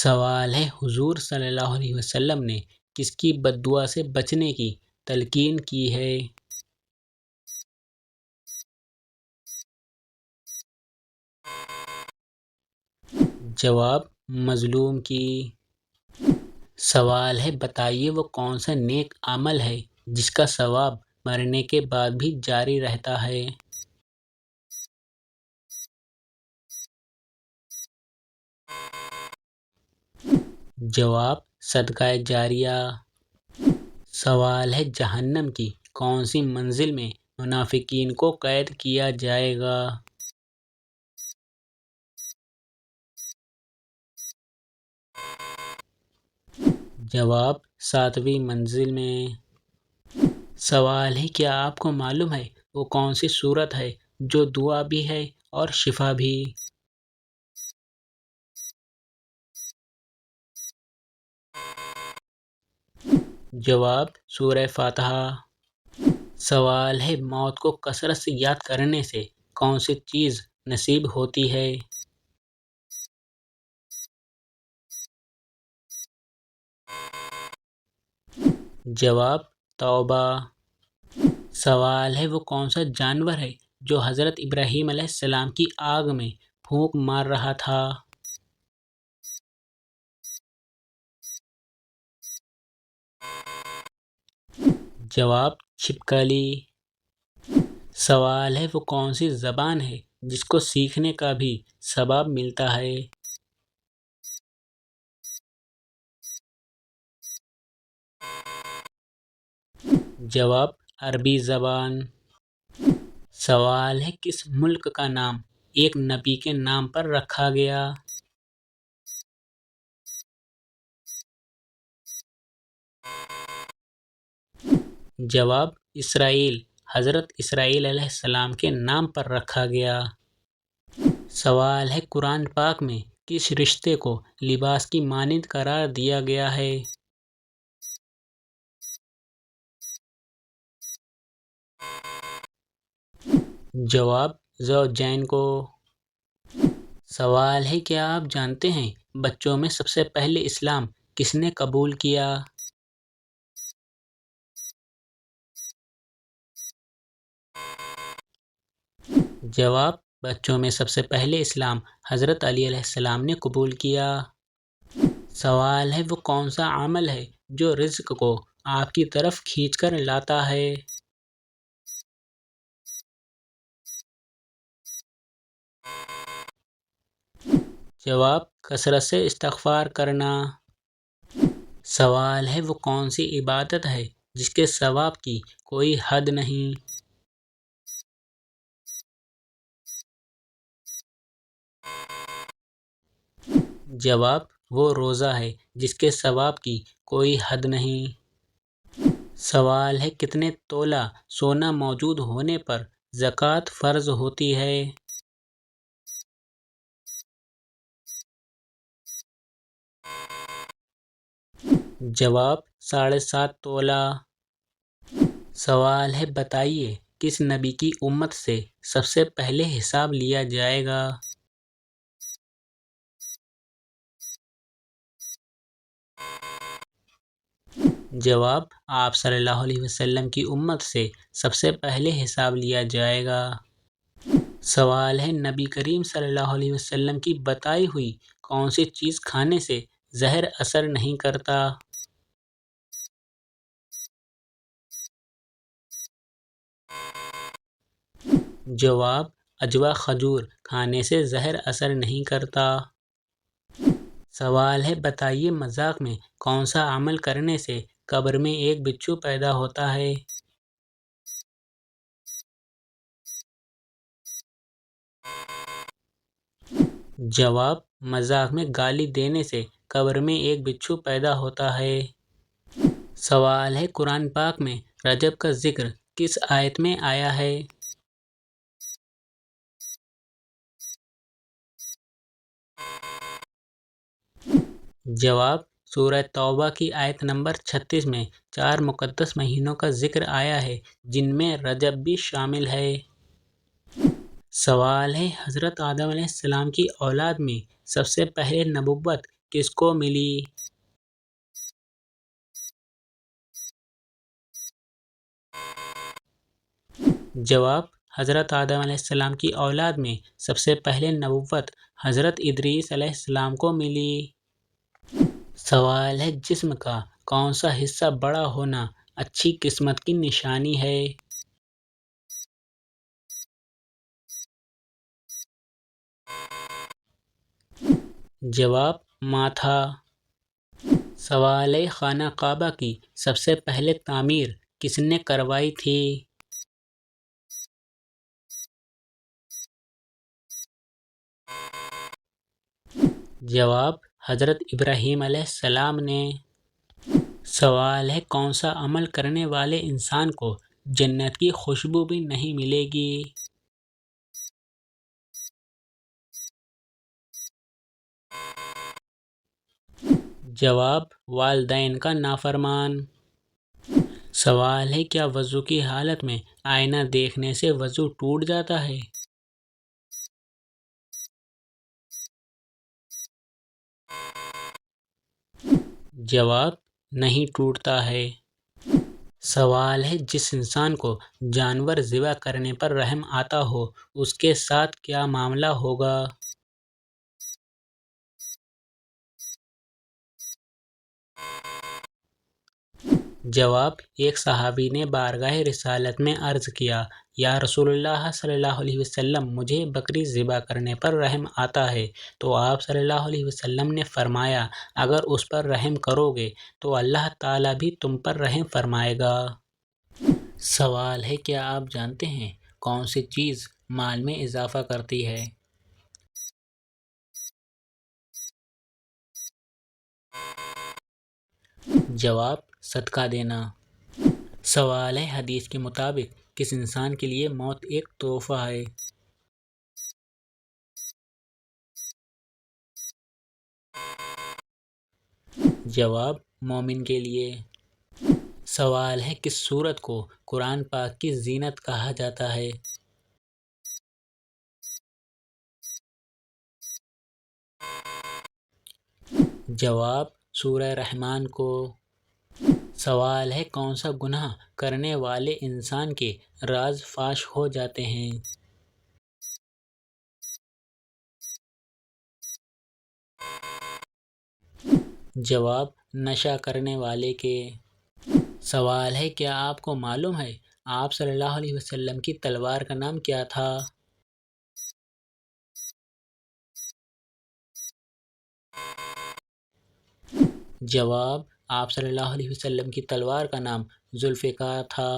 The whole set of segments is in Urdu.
سوال ہے حضور صلی اللہ علیہ وسلم نے کس کی بد دعا سے بچنے کی تلقین کی ہے؟ جواب مظلوم کی۔ سوال ہے بتائیے وہ کون سا نیک عمل ہے جس کا ثواب مرنے کے بعد بھی جاری رہتا ہے؟ جواب صدقہ جاریہ۔ سوال ہے جہنم کی کون سی منزل میں منافقین کو قید کیا جائے گا؟ جواب 7ویں منزل میں۔ سوال ہے کیا آپ کو معلوم ہے وہ کون سی صورت ہے جو دعا بھی ہے اور شفا بھی؟ جواب سورہ فاتحہ۔ سوال ہے موت کو کثرت سے یاد کرنے سے کون سی چیز نصیب ہوتی ہے؟ جواب توبہ۔ سوال ہے وہ کون سا جانور ہے جو حضرت ابراہیم علیہ السلام کی آگ میں پھونک مار رہا تھا؟ جواب چھپکلی۔ سوال ہے وہ کون سی زبان ہے جس کو سیکھنے کا بھی ثواب ملتا ہے؟ جواب عربی زبان۔ سوال ہے کس ملک کا نام ایک نبی کے نام پر رکھا گیا؟ جواب اسرائیل۔ حضرت اسرائیل علیہ السلام کے نام پر رکھا گیا۔ سوال ہے قرآن پاک میں کس رشتے کو لباس کی مانند قرار دیا گیا ہے؟ جواب زوجین کو۔ سوال ہے کیا آپ جانتے ہیں بچوں میں سب سے پہلے اسلام کس نے قبول کیا؟ جواب بچوں میں سب سے پہلے اسلام حضرت علی علیہ السلام نے قبول کیا۔ سوال ہے وہ کون سا عمل ہے جو رزق کو آپ کی طرف کھینچ کر لاتا ہے؟ جواب کثرت سے استغفار کرنا۔ سوال ہے وہ کون سی عبادت ہے جس کے ثواب کی کوئی حد نہیں؟ جواب وہ روزہ ہے جس کے ثواب کی کوئی حد نہیں۔ سوال ہے کتنے تولہ سونا موجود ہونے پر زکوٰۃ فرض ہوتی ہے؟ جواب 7.5 تولہ۔ سوال ہے بتائیے کس نبی کی امت سے سب سے پہلے حساب لیا جائے گا؟ جواب آپ صلی اللہ علیہ وسلم کی امت سے سب سے پہلے حساب لیا جائے گا۔ سوال ہے نبی کریم صلی اللہ علیہ وسلم کی بتائی ہوئی کون سی چیز کھانے سے زہر اثر نہیں کرتا؟ جواب عجوہ کھجور کھانے سے زہر اثر نہیں کرتا۔ سوال ہے بتائیے مذاق میں کون سا عمل کرنے سے قبر میں ایک بچھو پیدا ہوتا ہے؟ جواب مذاق میں گالی دینے سے قبر میں ایک بچھو پیدا ہوتا ہے۔ سوال ہے قرآن پاک میں رجب کا ذکر کس آیت میں آیا ہے؟ جواب سورہ توبہ کی آیت نمبر 36 میں 4 مقدس مہینوں کا ذکر آیا ہے جن میں رجب بھی شامل ہے۔ سوال ہے حضرت آدم علیہ السلام کی اولاد میں سب سے پہلے نبوت کس کو ملی؟ جواب: حضرت آدم علیہ السلام کی اولاد میں سب سے پہلے نبوت حضرت ادریس علیہ السلام کو ملی۔ سوال ہے: جسم کا کون سا حصہ بڑا ہونا اچھی قسمت کی نشانی ہے؟ جواب: ماتھا۔ سوال ہے: خانہ کعبہ کی سب سے پہلے تعمیر کس نے کروائی تھی؟ جواب: حضرت ابراہیم علیہ السلام نے۔ سوال ہے: کون سا عمل کرنے والے انسان کو جنت کی خوشبو بھی نہیں ملے گی؟ جواب: والدین کا نافرمان۔ سوال ہے: کیا وضو کی حالت میں آئینہ دیکھنے سے وضو ٹوٹ جاتا ہے؟ جواب: نہیں ٹوٹتا ہے۔ سوال ہے: جس انسان کو جانور ذبح کرنے پر رحم آتا ہو اس کے ساتھ کیا معاملہ ہوگا؟ جواب: ایک صحابی نے بارگاہ رسالت میں عرض کیا: یا رسول اللہ صلی اللہ علیہ وسلم، مجھے بکری ذبح کرنے پر رحم آتا ہے۔ تو آپ صلی اللہ علیہ وسلم نے فرمایا: اگر اس پر رحم کرو گے تو اللہ تعالیٰ بھی تم پر رحم فرمائے گا۔ سوال ہے: کیا آپ جانتے ہیں کون سی چیز مال میں اضافہ کرتی ہے؟ جواب: صدقہ دینا۔ سوال ہے: حدیث کے مطابق کس انسان کے لیے موت ایک تحفہ ہے؟ جواب: مومن کے لیے۔ سوال ہے: کس سورت کو قرآن پاک کی زینت کہا جاتا ہے؟ جواب: سورہ رحمان کو۔ سوال ہے: کون سا گناہ کرنے والے انسان کے راز فاش ہو جاتے ہیں؟ جواب: نشہ کرنے والے کے۔ سوال ہے: کیا آپ کو معلوم ہے آپ صلی اللہ علیہ وسلم کی تلوار کا نام کیا تھا؟ جواب: آپ صلی اللہ علیہ وسلم کی تلوار کا نام ذوالفقار تھا۔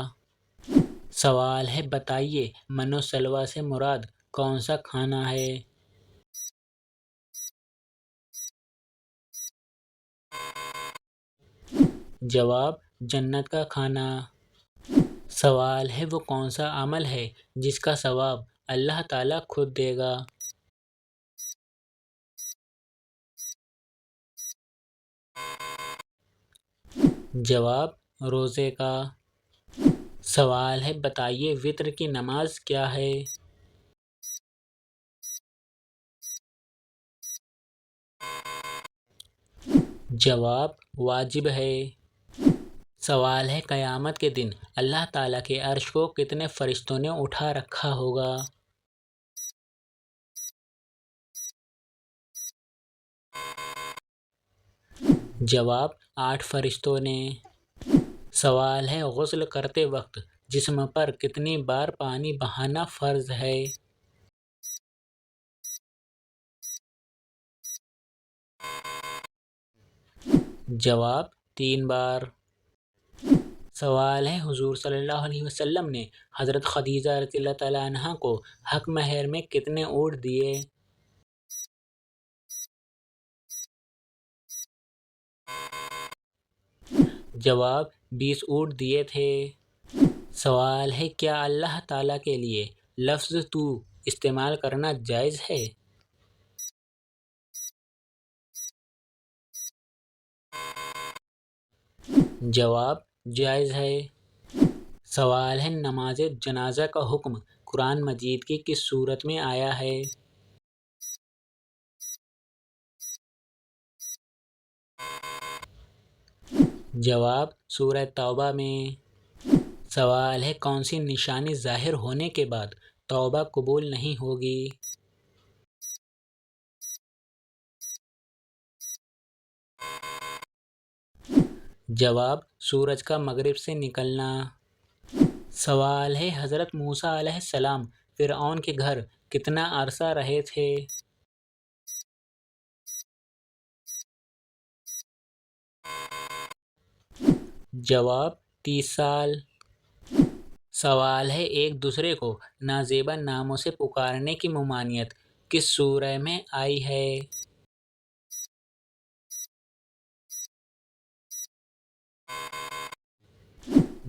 سوال ہے: بتائیے من و سلویٰ سے مراد کون سا کھانا ہے؟ جواب: جنت کا کھانا۔ سوال ہے: وہ کون سا عمل ہے جس کا ثواب اللہ تعالیٰ خود دے گا؟ جواب: روزے کا۔ سوال ہے: بتائیے وتر کی نماز کیا ہے؟ جواب: واجب ہے۔ سوال ہے: قیامت کے دن اللہ تعالیٰ کے عرش کو کتنے فرشتوں نے اٹھا رکھا ہوگا؟ جواب: 8 فرشتوں نے۔ سوال ہے: غسل کرتے وقت جسم پر کتنی بار پانی بہانا فرض ہے؟ جواب: 3 بار۔ سوال ہے: حضور صلی اللہ علیہ وسلم نے حضرت خدیجہ رضی اللہ تعالیٰ عنہا کو حق مہر میں کتنے اونٹ دیے؟ جواب: 20 اونٹ دیے تھے۔ سوال ہے: کیا اللہ تعالیٰ کے لیے لفظ تو استعمال کرنا جائز ہے؟ جواب: جائز ہے۔ سوال ہے: نماز جنازہ کا حکم قرآن مجید کی کس سورت میں آیا ہے؟ جواب سورہ توبہ میں۔ سوال ہے کون سی نشانی ظاہر ہونے کے بعد توبہ قبول نہیں ہوگی؟ جواب سورج کا مغرب سے نکلنا۔ سوال ہے حضرت موسیٰ علیہ السلام فرعون کے گھر کتنا عرصہ رہے تھے؟ جواب 30 سال۔ سوال ہے ایک دوسرے کو نازیبا ناموں سے پکارنے کی ممانعت کس سورہ میں آئی ہے؟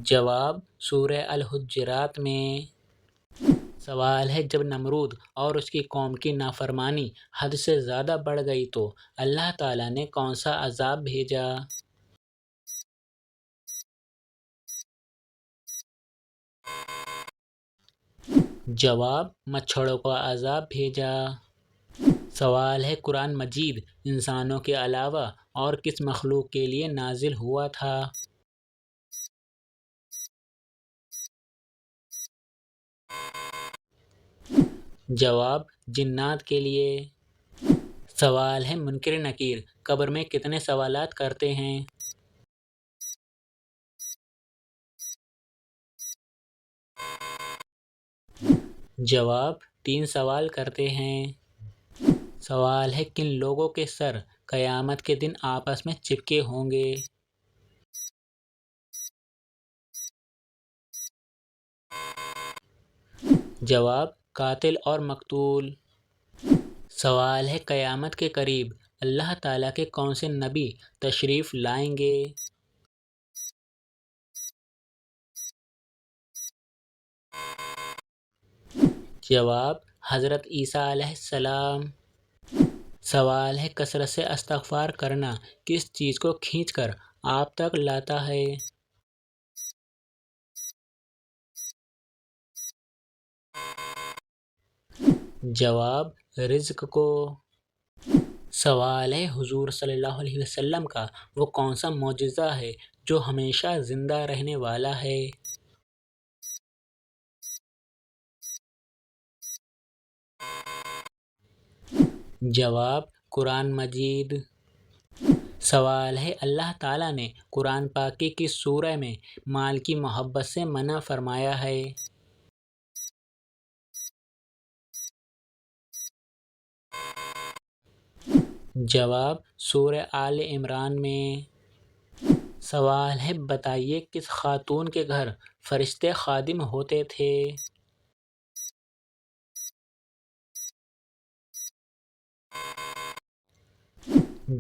جواب سورہ الحجرات میں۔ سوال ہے جب نمرود اور اس کی قوم کی نافرمانی حد سے زیادہ بڑھ گئی تو اللہ تعالیٰ نے کون سا عذاب بھیجا؟ جواب مچھروں کا عذاب بھیجا۔ سوال ہے قرآن مجید انسانوں کے علاوہ اور کس مخلوق کے لیے نازل ہوا تھا؟ جواب جنات کے لیے۔ سوال ہے منکر نکیر قبر میں کتنے سوالات کرتے ہیں؟ جواب 3 سوال کرتے ہیں۔ سوال ہے کن لوگوں کے سر قیامت کے دن آپس میں چپکے ہوں گے؟ جواب قاتل اور مقتول۔ سوال ہے قیامت کے قریب اللہ تعالیٰ کے کون سے نبی تشریف لائیں گے؟ جواب حضرت عیسیٰ علیہ السلام۔ سوال ہے کثرت سے استغفار کرنا کس چیز کو کھینچ کر آپ تک لاتا ہے؟ جواب رزق کو۔ سوال ہے حضور صلی اللہ علیہ وسلم کا وہ کون سا معجزہ ہے جو ہمیشہ زندہ رہنے والا ہے؟ جواب قرآن مجید۔ سوال ہے اللہ تعالیٰ نے قرآن پاک کی کس سورہ میں مال کی محبت سے منع فرمایا ہے؟ جواب سورہ آل عمران میں۔ سوال ہے بتائیے کس خاتون کے گھر فرشتے خادم ہوتے تھے؟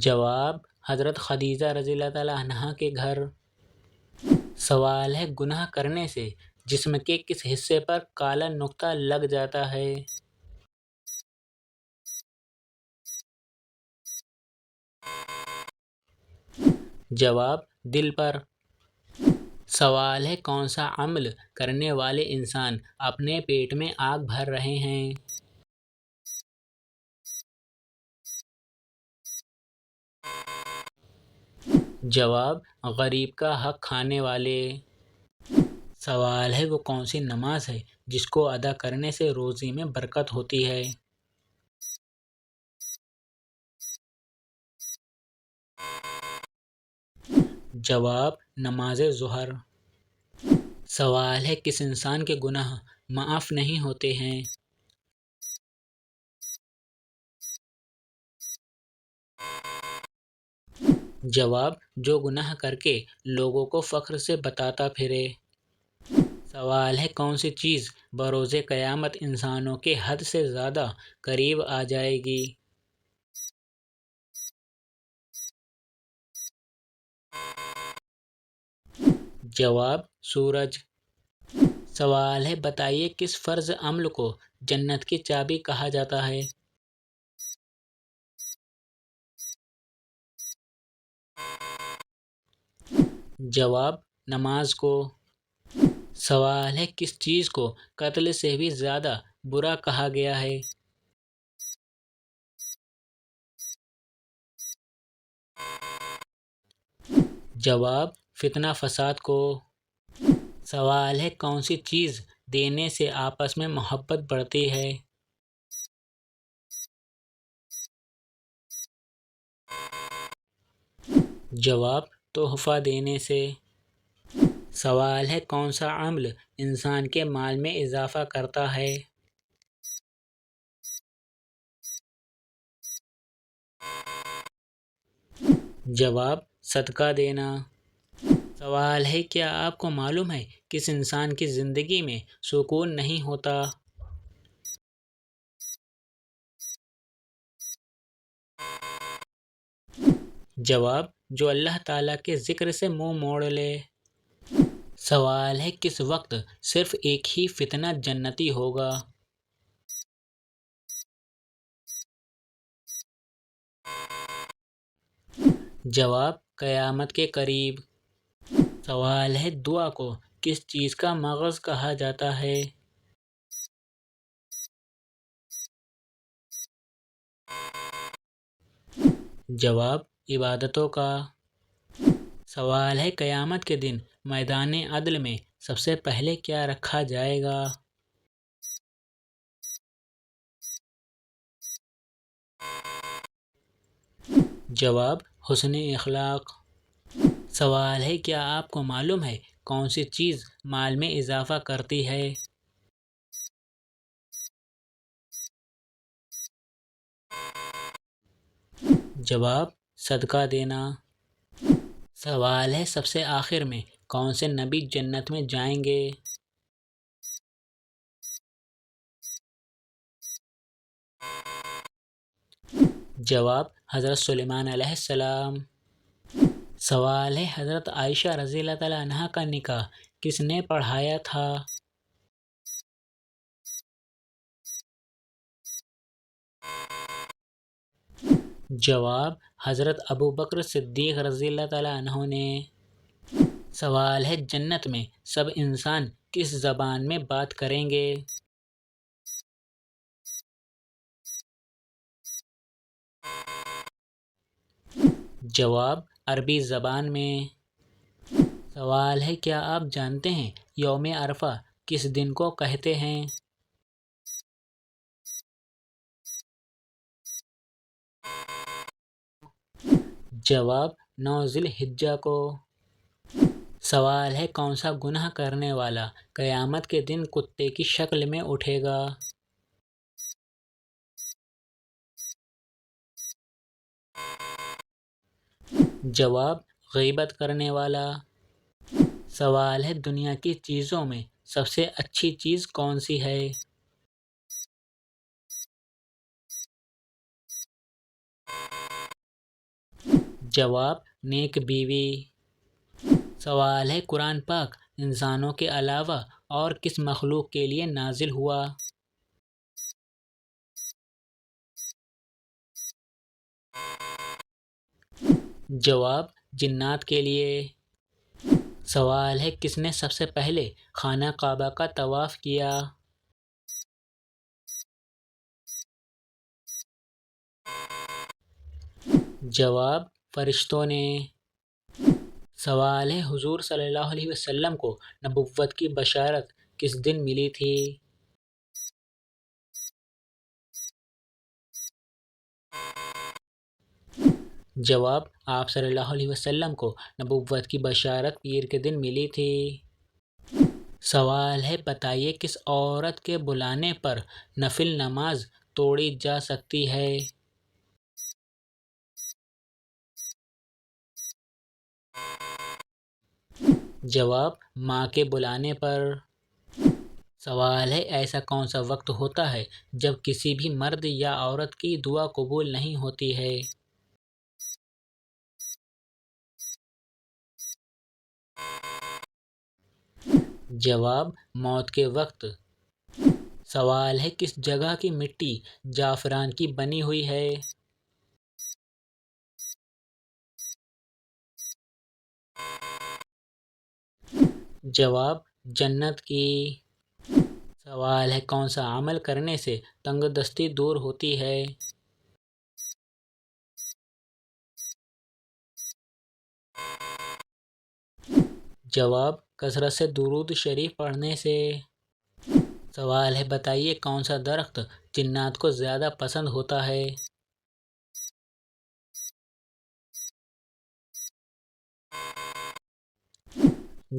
جواب حضرت خدیجہ رضی اللہ تعالیٰ عنہا کے گھر۔ سوال ہے گناہ کرنے سے جسم کے کس حصے پر کالا نقطہ لگ جاتا ہے؟ جواب دل پر۔ سوال ہے کون سا عمل کرنے والے انسان اپنے پیٹ میں آگ بھر رہے ہیں؟ جواب غریب کا حق کھانے والے۔ سوال ہے وہ کون سی نماز ہے جس کو ادا کرنے سے روزی میں برکت ہوتی ہے؟ جواب نماز ظہر۔ سوال ہے کس انسان کے گناہ معاف نہیں ہوتے ہیں؟ جواب جو گناہ کر کے لوگوں کو فخر سے بتاتا پھرے۔ سوال ہے کون سی چیز بروز قیامت انسانوں کے حد سے زیادہ قریب آ جائے گی؟ جواب سورج۔ سوال ہے بتائیے کس فرض عمل کو جنت کی چابی کہا جاتا ہے؟ جواب نماز کو۔ سوال ہے کس چیز کو قتل سے بھی زیادہ برا کہا گیا ہے؟ جواب فتنہ فساد کو۔ سوال ہے کون سی چیز دینے سے آپس میں محبت بڑھتی ہے؟ جواب تحفہ دینے سے۔ سوال ہے کون سا عمل انسان کے مال میں اضافہ کرتا ہے؟ جواب صدقہ دینا۔ سوال ہے کیا آپ کو معلوم ہے کس انسان کی زندگی میں سکون نہیں ہوتا؟ جواب جو اللہ تعالیٰ کے ذکر سے منہ موڑ لے۔ سوال ہے کس وقت صرف ایک ہی فتنہ جنتی ہوگا؟ جواب قیامت کے قریب۔ سوال ہے دعا کو کس چیز کا مغز کہا جاتا ہے؟ جواب عبادتوں کا۔ سوال ہے قیامت کے دن میدان عدل میں سب سے پہلے کیا رکھا جائے گا؟ جواب حسن اخلاق۔ سوال ہے کیا آپ کو معلوم ہے کون سی چیز مال میں اضافہ کرتی ہے؟ جواب صدقہ دینا۔ سوال ہے سب سے آخر میں کون سے نبی جنت میں جائیں گے؟ جواب حضرت سلیمان علیہ السلام۔ سوال ہے حضرت عائشہ رضی اللہ تعالیٰ عنہا کا نکاح کس نے پڑھایا تھا؟ جواب حضرت ابو بکر صدیق رضی اللہ تعالیٰ عنہ نے۔ سوال ہے جنت میں سب انسان کس زبان میں بات کریں گے؟ جواب عربی زبان میں۔ سوال ہے کیا آپ جانتے ہیں یوم عرفہ کس دن کو کہتے ہیں؟ جواب 9 ذی الحجہ کو۔ سوال ہے کون سا گناہ کرنے والا قیامت کے دن کتے کی شکل میں اٹھے گا؟ جواب غیبت کرنے والا۔ سوال ہے دنیا کی چیزوں میں سب سے اچھی چیز کون سی ہے؟ جواب نیک بیوی۔ سوال ہے قرآن پاک انسانوں کے علاوہ اور کس مخلوق کے لیے نازل ہوا؟ جواب جنات کے لیے۔ سوال ہے کس نے سب سے پہلے خانہ کعبہ کا طواف کیا؟ جواب فرشتوں نے۔ سوال ہے حضور صلی اللہ علیہ وسلم کو نبوت کی بشارت کس دن ملی تھی؟ جواب آپ صلی اللہ علیہ وسلم کو نبوت کی بشارت پیر کے دن ملی تھی۔ سوال ہے بتائیے کس عورت کے بلانے پر نفل نماز توڑی جا سکتی ہے؟ جواب ماں کے بلانے پر۔ سوال ہے ایسا کون سا وقت ہوتا ہے جب کسی بھی مرد یا عورت کی دعا قبول نہیں ہوتی ہے؟ جواب موت کے وقت۔ سوال ہے کس جگہ کی مٹی زعفران کی بنی ہوئی ہے؟ جواب جنت کی۔ سوال ہے کون سا عمل کرنے سے تنگ دستی دور ہوتی ہے؟ جواب: کثرت سے درود شریف پڑھنے سے۔ سوال ہے، بتائیے کون سا درخت جنات کو زیادہ پسند ہوتا ہے؟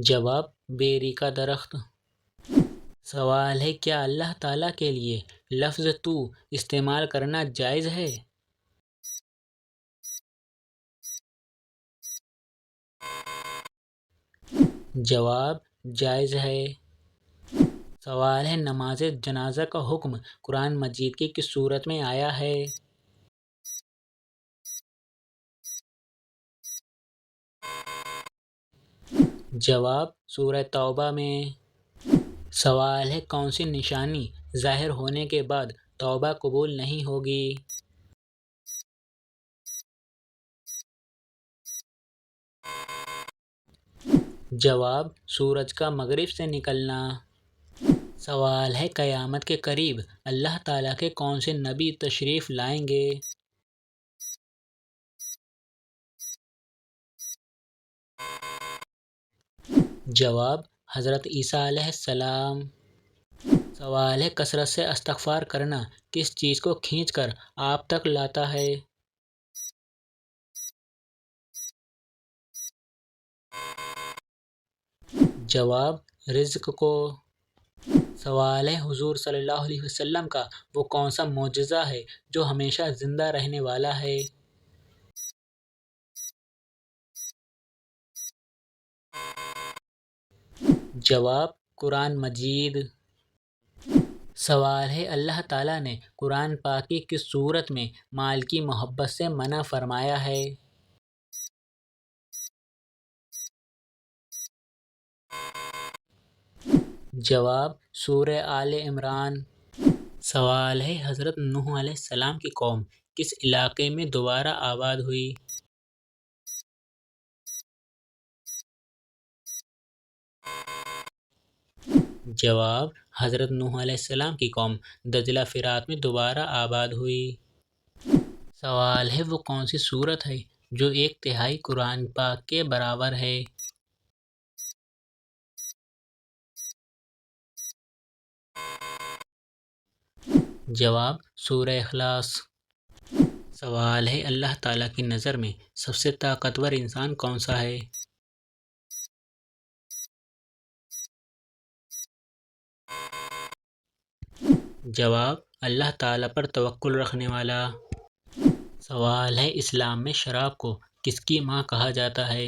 جواب: بیری کا درخت۔ سوال ہے، کیا اللہ تعالیٰ کے لیے لفظ تو استعمال کرنا جائز ہے؟ جواب: جائز ہے۔ سوال ہے، نماز جنازہ کا حکم قرآن مجید کی کس سورت میں آیا ہے؟ جواب: سورہ توبہ میں۔ سوال ہے، کون سی نشانی ظاہر ہونے کے بعد توبہ قبول نہیں ہوگی؟ جواب: سورج کا مغرب سے نکلنا۔ سوال ہے، قیامت کے قریب اللہ تعالیٰ کے کون سے نبی تشریف لائیں گے؟ جواب: حضرت عیسیٰ علیہ السلام۔ سوال ہے، کثرت سے استغفار کرنا کس چیز کو کھینچ کر آپ تک لاتا ہے؟ جواب: رزق کو۔ سوال ہے، حضور صلی اللہ علیہ وسلم کا وہ کون سا معجزہ ہے جو ہمیشہ زندہ رہنے والا ہے؟ جواب: قرآن مجید۔ سوال ہے، اللہ تعالیٰ نے قرآن پاک کی کس صورت میں مال کی محبت سے منع فرمایا ہے؟ جواب: سورہ آل عمران۔ سوال ہے، حضرت نوح علیہ السلام کی قوم کس علاقے میں دوبارہ آباد ہوئی؟ جواب: حضرت نوح علیہ السلام کی قوم دجلہ فرات میں دوبارہ آباد ہوئی۔ سوال ہے، وہ کون سی سورت ہے جو 1/3 قرآن پاک کے برابر ہے؟ جواب: سورہ اخلاص۔ سوال ہے، اللہ تعالیٰ کی نظر میں سب سے طاقتور انسان کون سا ہے؟ جواب: اللہ تعالیٰ پر توکل رکھنے والا۔ سوال ہے، اسلام میں شراب کو کس کی ماں کہا جاتا ہے؟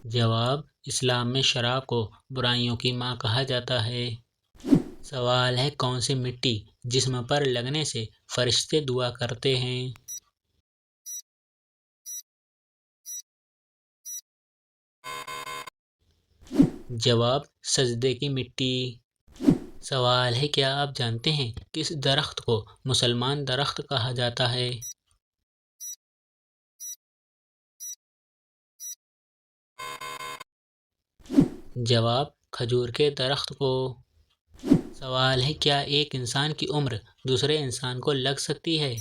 جواب: اسلام میں شراب کو برائیوں کی ماں کہا جاتا ہے۔ سوال ہے، کون سی مٹی جسم پر لگنے سے فرشتے دعا کرتے ہیں؟ جواب: سجدے کی مٹی۔ سوال ہے، کیا آپ جانتے ہیں کس درخت کو مسلمان درخت کہا جاتا ہے؟ جواب: کھجور کے درخت کو۔ سوال ہے، کیا ایک انسان کی عمر دوسرے انسان کو لگ سکتی ہے؟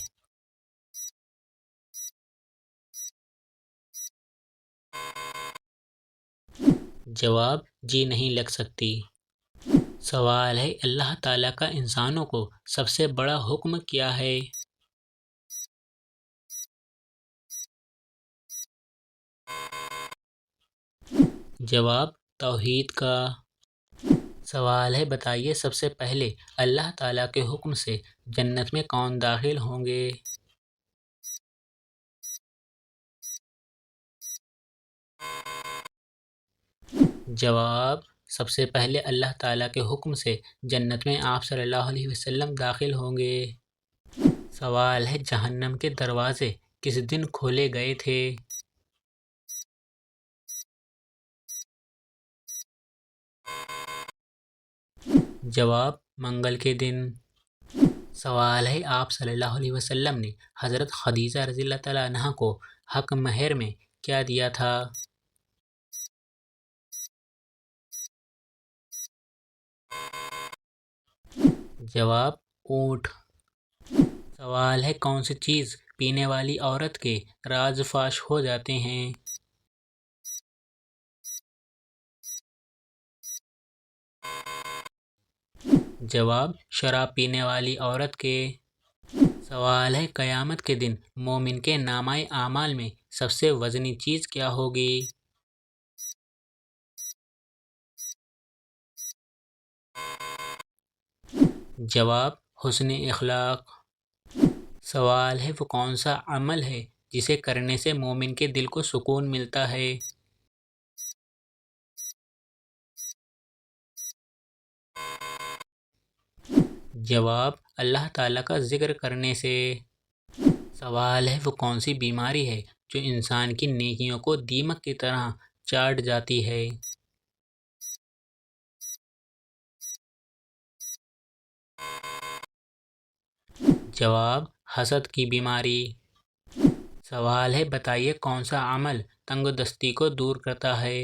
جواب: جی نہیں لگ سکتی۔ سوال ہے، اللہ تعالیٰ کا انسانوں کو سب سے بڑا حکم کیا ہے؟ جواب: توحید کا۔ سوال ہے، بتائیے سب سے پہلے اللہ تعالیٰ کے حکم سے جنت میں کون داخل ہوں گے؟ جواب: سب سے پہلے اللہ تعالیٰ کے حکم سے جنت میں آپ صلی اللہ علیہ وسلم داخل ہوں گے۔ سوال ہے، جہنم کے دروازے کس دن کھولے گئے تھے؟ جواب: منگل کے دن۔ سوال ہے، آپ صلی اللہ علیہ وسلم نے حضرت خدیجہ رضی اللہ تعالیٰ عنہا کو حق مہر میں کیا دیا تھا؟ جواب: اونٹ۔ سوال ہے، کون سی چیز پینے والی عورت کے راز فاش ہو جاتے ہیں؟ جواب، شراب پینے والی عورت کے۔ سوال ہے، قیامت کے دن مومن کے نامہ اعمال میں سب سے وزنی چیز کیا ہوگی؟ جواب، حسن اخلاق۔ سوال ہے، وہ کون سا عمل ہے جسے کرنے سے مومن کے دل کو سکون ملتا ہے؟ جواب، اللہ تعالیٰ کا ذکر کرنے سے۔ سوال ہے، وہ کون سی بیماری ہے جو انسان کی نیکیوں کو دیمک کی طرح چاٹ جاتی ہے؟ جواب، حسد کی بیماری۔ سوال ہے، بتائیے کون سا عمل تنگ دستی کو دور کرتا ہے؟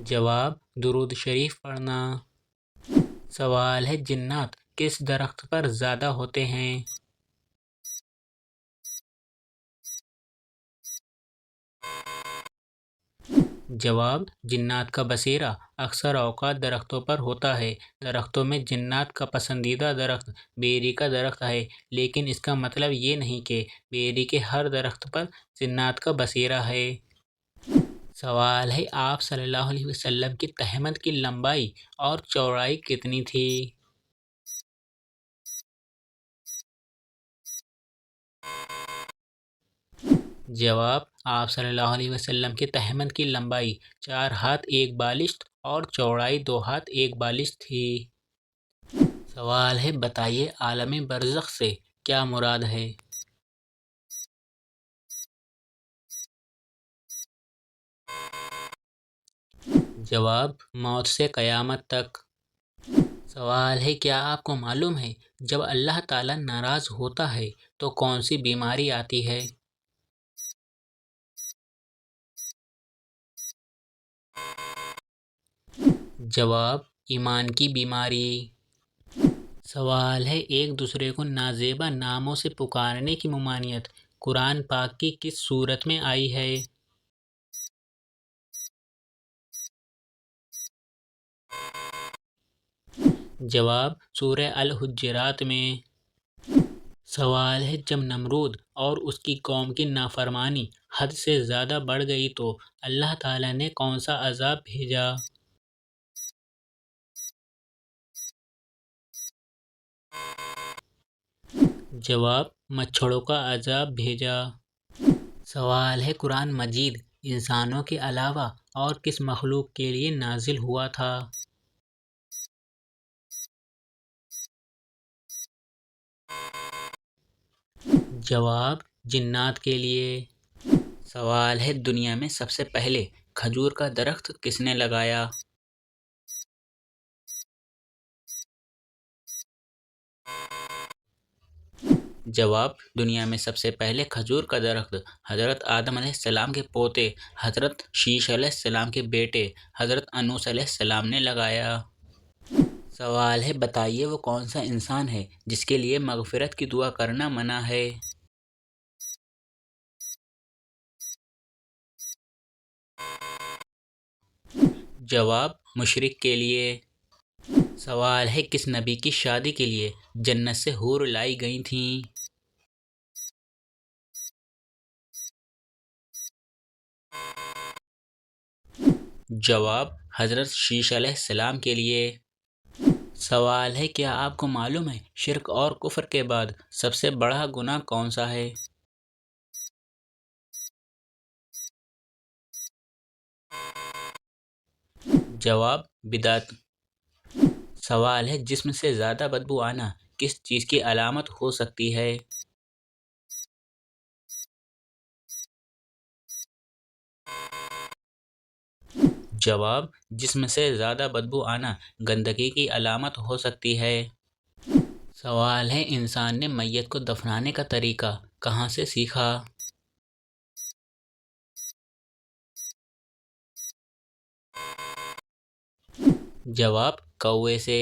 جواب، درود شریف پڑھنا۔ سوال ہے، جنات کس درخت پر زیادہ ہوتے ہیں؟ جواب، جنات کا بسیرا اکثر اوقات درختوں پر ہوتا ہے۔ درختوں میں جنات کا پسندیدہ درخت بیری کا درخت ہے، لیکن اس کا مطلب یہ نہیں کہ بیری کے ہر درخت پر جنات کا بسیرا ہے۔ سوال ہے، آپ صلی اللہ علیہ وسلم کی تہمت کی لمبائی اور چوڑائی کتنی تھی؟ جواب، آپ صلی اللہ علیہ وسلم کی تہمت کی لمبائی 4 ہاتھ 1 بالشت اور چوڑائی 2 ہاتھ 1 بالشت تھی۔ سوال ہے، بتائیے عالم برزخ سے کیا مراد ہے؟ جواب، موت سے قیامت تک۔ سوال ہے، کیا آپ کو معلوم ہے جب اللہ تعالیٰ ناراض ہوتا ہے تو کون سی بیماری آتی ہے؟ جواب، ایمان کی بیماری۔ سوال ہے، ایک دوسرے کو نازیبا ناموں سے پکارنے کی ممانعت قرآن پاک کی کس سورت میں آئی ہے؟ جواب، سورہ الحجرات میں۔ سوال ہے، جب نمرود اور اس کی قوم کی نافرمانی حد سے زیادہ بڑھ گئی تو اللہ تعالیٰ نے کون سا عذاب بھیجا؟ جواب، مچھروں کا عذاب بھیجا۔ سوال ہے، قرآن مجید انسانوں کے علاوہ اور کس مخلوق کے لیے نازل ہوا تھا؟ جواب، جنات کے لیے۔ سوال ہے، دنیا میں سب سے پہلے کھجور کا درخت کس نے لگایا؟ جواب، دنیا میں سب سے پہلے کھجور کا درخت حضرت آدم علیہ السلام کے پوتے حضرت شیش علیہ السلام کے بیٹے حضرت انوس علیہ السلام نے لگایا۔ سوال ہے، بتائیے وہ کون سا انسان ہے جس کے لیے مغفرت کی دعا کرنا منع ہے؟ جواب، مشرک کے لیے۔ سوال ہے، کس نبی کی شادی کے لیے جنت سے حور لائی گئی تھیں؟ جواب، حضرت شیش علیہ السلام کے لیے۔ سوال ہے، کیا آپ کو معلوم ہے شرک اور کفر کے بعد سب سے بڑا گناہ کون سا ہے؟ جواب، بدعت۔ سوال ہے، جسم سے زیادہ بدبو آنا کس چیز کی علامت ہو سکتی ہے؟ جواب، جسم سے زیادہ بدبو آنا گندگی کی علامت ہو سکتی ہے۔ سوال ہے، انسان نے میت کو دفنانے کا طریقہ کہاں سے سیکھا؟ جواب، کوے سے۔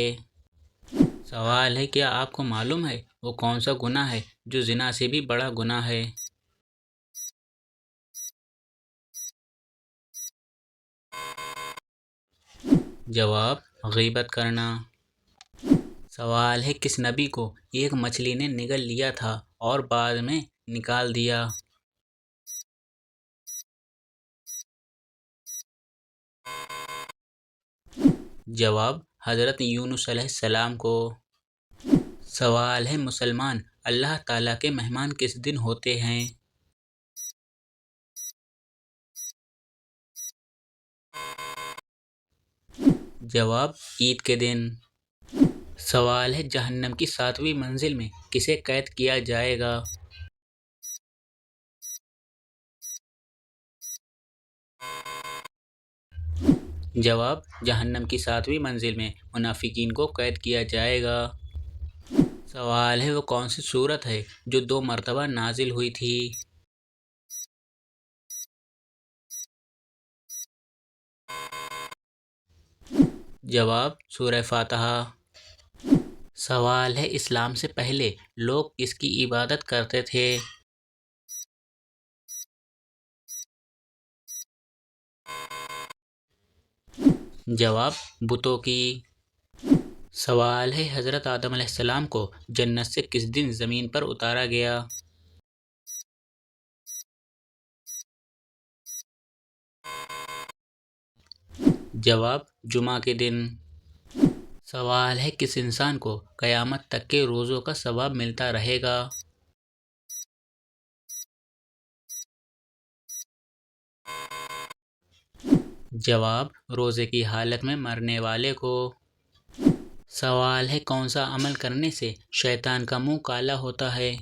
سوال ہے کیا آپ کو معلوم ہے وہ کون سا گناہ ہے جو زنا سے بھی بڑا گناہ ہے؟ جواب غیبت کرنا۔ سوال ہے کس نبی کو ایک مچھلی نے نگل لیا تھا اور بعد میں نکال دیا؟ جواب حضرت یونس علیہ السلام کو۔ سوال ہے مسلمان اللہ تعالیٰ کے مہمان کس دن ہوتے ہیں؟ جواب عید کے دن۔ سوال ہے جہنم کی 7ویں منزل میں کسے قید کیا جائے گا؟ جواب جہنم کی 7ویں منزل میں منافقین کو قید کیا جائے گا۔ سوال ہے وہ کون سی سورت ہے جو 2 مرتبہ نازل ہوئی تھی؟ جواب سورہ فاتحہ۔ سوال ہے اسلام سے پہلے لوگ کس کی عبادت کرتے تھے؟ جواب بتوں کی۔ سوال ہے حضرت آدم علیہ السلام کو جنت سے کس دن زمین پر اتارا گیا؟ جواب جمعہ کے دن۔ سوال ہے کس انسان کو قیامت تک کے روزوں کا ثواب ملتا رہے گا؟ جواب روزے کی حالت میں مرنے والے کو۔ سوال ہے کون سا عمل کرنے سے شیطان کا منہ کالا ہوتا ہے؟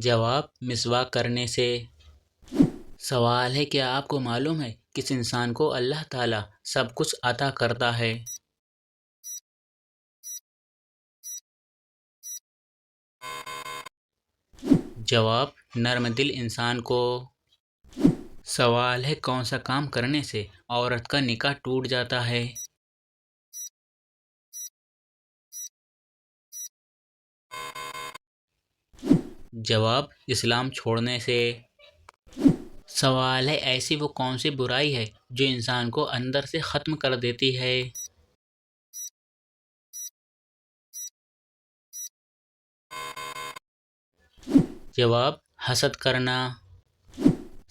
جواب مسواک کرنے سے۔ سوال ہے کیا آپ کو معلوم ہے کس انسان کو اللہ تعالیٰ سب کچھ عطا کرتا ہے؟ جواب نرم دل انسان کو۔ سوال ہے کون سا کام کرنے سے عورت کا نکاح ٹوٹ جاتا ہے؟ جواب اسلام چھوڑنے سے۔ سوال ہے ایسی وہ کون سی برائی ہے جو انسان کو اندر سے ختم کر دیتی ہے؟ جواب حسد کرنا۔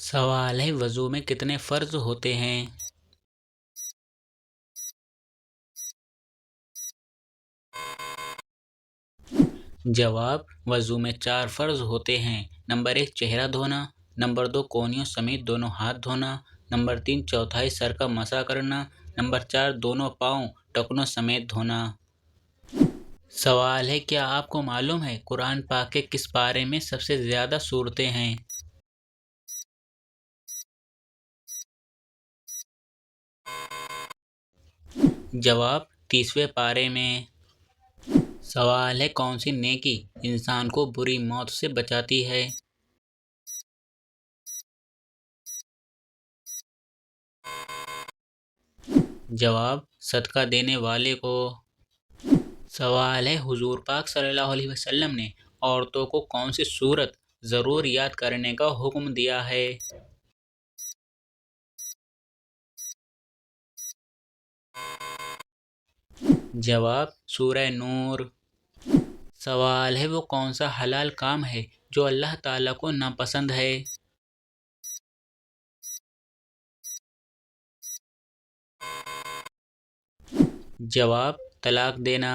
سوال ہے وضو میں کتنے فرض ہوتے ہیں؟ جواب وضو میں 4 فرض ہوتے ہیں۔ نمبر 1 چہرہ دھونا، نمبر 2 کونیوں سمیت دونوں ہاتھ دھونا، نمبر 3 چوتھائی سر کا مسح کرنا، نمبر 4 دونوں پاؤں ٹکنوں سمیت دھونا۔ سوال ہے کیا آپ کو معلوم ہے قرآن پاک کے کس پارے میں سب سے زیادہ سورتیں ہیں؟ جواب 30ویں پارے میں۔ سوال ہے کون سی نیکی انسان کو بری موت سے بچاتی ہے؟ جواب صدقہ دینے والے کو۔ سوال ہے حضور پاک صلی اللہ علیہ وسلم نے عورتوں کو کون سی سورت ضرور یاد کرنے کا حکم دیا ہے؟ جواب سورہ نور۔ سوال ہے وہ کون سا حلال کام ہے جو اللہ تعالیٰ کو ناپسند ہے؟ جواب طلاق دینا۔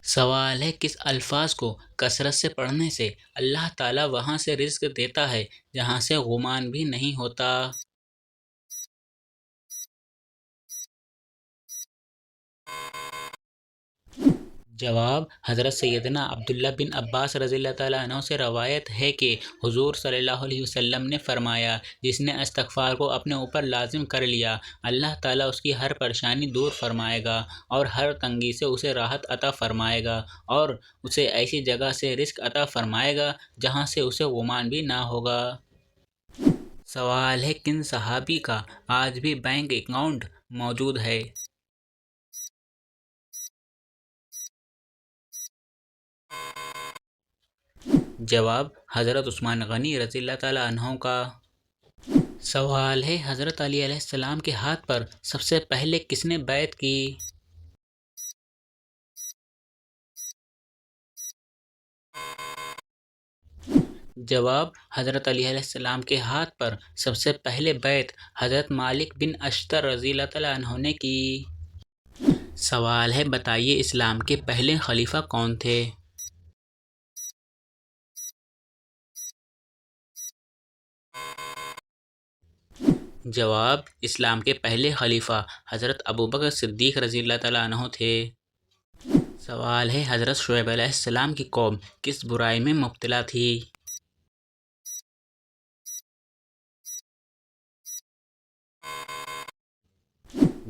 سوال ہے کس الفاظ کو کثرت سے پڑھنے سے اللہ تعالیٰ وہاں سے رزق دیتا ہے جہاں سے غمان بھی نہیں ہوتا؟ جواب حضرت سیدنا عبداللہ بن عباس رضی اللہ تعالیٰ عنہ سے روایت ہے کہ حضور صلی اللہ علیہ وسلم نے فرمایا جس نے استغفار کو اپنے اوپر لازم کر لیا اللہ تعالیٰ اس کی ہر پریشانی دور فرمائے گا اور ہر تنگی سے اسے راحت عطا فرمائے گا اور اسے ایسی جگہ سے رزق عطا فرمائے گا جہاں سے اسے غمان بھی نہ ہوگا۔ سوال ہے کن صحابی کا آج بھی بینک اکاؤنٹ موجود ہے؟ جواب حضرت عثمان غنی رضی اللہ تعالیٰ عنہ کا۔ سوال ہے حضرت علی علیہ السلام کے ہاتھ پر سب سے پہلے کس نے بیعت کی؟ جواب حضرت علی علیہ السلام کے ہاتھ پر سب سے پہلے بیعت حضرت مالک بن اشتر رضی اللہ تعالیٰ عنہ نے کی۔ سوال ہے بتائیے اسلام کے پہلے خلیفہ کون تھے؟ جواب اسلام کے پہلے خلیفہ حضرت ابوبکر صدیق رضی اللہ تعالیٰ عنہ تھے۔ سوال ہے حضرت شعیب علیہ السلام کی قوم کس برائی میں مبتلا تھی؟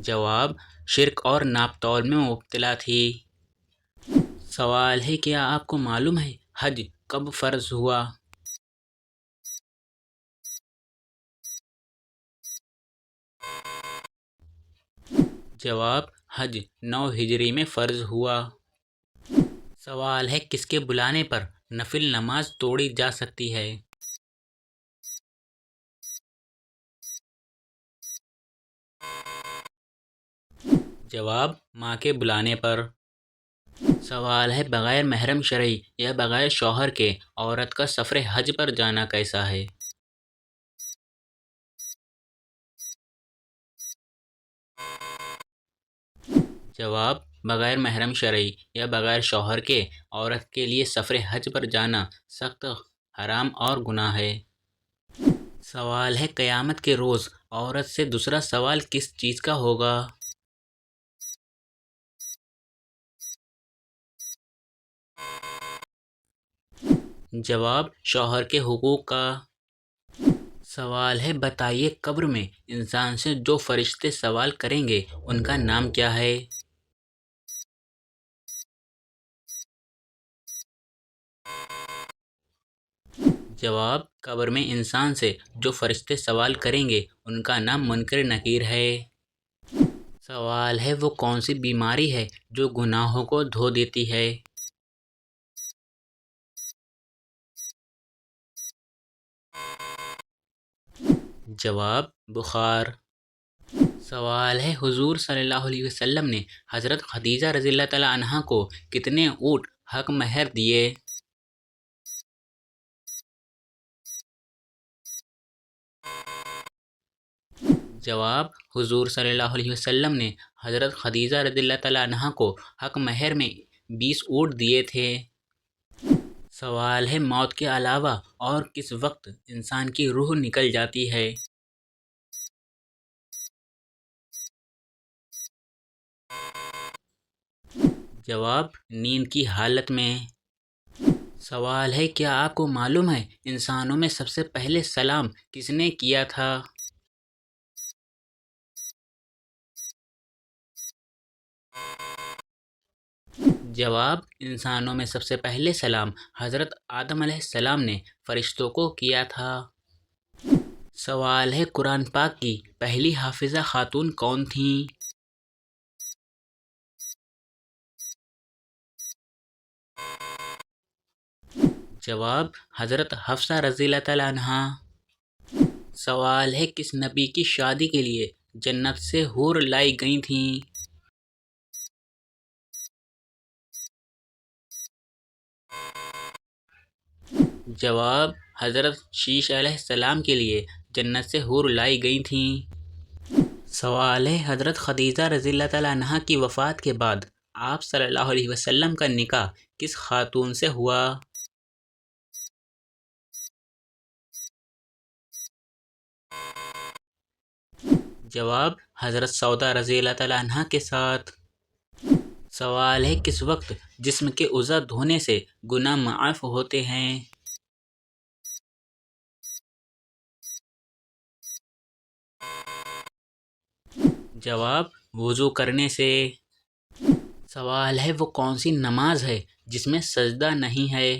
جواب شرک اور ناپ تول میں مبتلا تھی۔ سوال ہے کیا آپ کو معلوم ہے حج کب فرض ہوا؟ جواب حج 9 ہجری میں فرض ہوا۔ سوال ہے کس کے بلانے پر نفل نماز توڑی جا سکتی ہے؟ جواب ماں کے بلانے پر۔ سوال ہے بغیر محرم شرعی یا بغیر شوہر کے عورت کا سفر حج پر جانا کیسا ہے؟ جواب بغیر محرم شرعی یا بغیر شوہر کے عورت کے لیے سفر حج پر جانا سخت حرام اور گناہ ہے۔ سوال ہے قیامت کے روز عورت سے دوسرا سوال کس چیز کا ہوگا؟ جواب شوہر کے حقوق کا۔ سوال ہے بتائیے قبر میں انسان سے جو فرشتے سوال کریں گے ان کا نام کیا ہے؟ جواب قبر میں انسان سے جو فرشتے سوال کریں گے ان کا نام منکر نکیر ہے۔ سوال ہے وہ کون سی بیماری ہے جو گناہوں کو دھو دیتی ہے؟ جواب بخار۔ سوال ہے حضور صلی اللہ علیہ وسلم نے حضرت خدیجہ رضی اللہ تعالیٰ عنہا کو کتنے اونٹ حق مہر دیے؟ جواب حضور صلی اللہ علیہ وسلم نے حضرت خدیجہ رضی اللہ تعالیٰ عنہا کو حق مہر میں 20 اونٹ دیے تھے۔ سوال ہے موت کے علاوہ اور کس وقت انسان کی روح نکل جاتی ہے؟ جواب نیند کی حالت میں۔ سوال ہے کیا آپ کو معلوم ہے انسانوں میں سب سے پہلے سلام کس نے کیا تھا؟ جواب انسانوں میں سب سے پہلے سلام حضرت آدم علیہ السلام نے فرشتوں کو کیا تھا۔ سوال ہے قرآن پاک کی پہلی حافظہ خاتون کون تھیں؟ جواب حضرت حفصہ رضی اللہ تعالیٰ عنہا۔ سوال ہے کس نبی کی شادی کے لیے جنت سے حور لائی گئی تھیں؟ جواب حضرت شیش علیہ السلام کے لیے جنت سے حور لائی گئی تھیں۔ سوال ہے حضرت خدیجہ رضی اللہ تعالیٰ عنہا کی وفات کے بعد آپ صلی اللہ علیہ وسلم کا نکاح کس خاتون سے ہوا؟ جواب حضرت سودا رضی اللہ تعالیٰ عنہا کے ساتھ۔ سوال ہے کس وقت جسم کے اعضاء دھونے سے گناہ معاف ہوتے ہیں؟ جواب وضو کرنے سے۔ سوال ہے وہ کون سی نماز ہے جس میں سجدہ نہیں ہے؟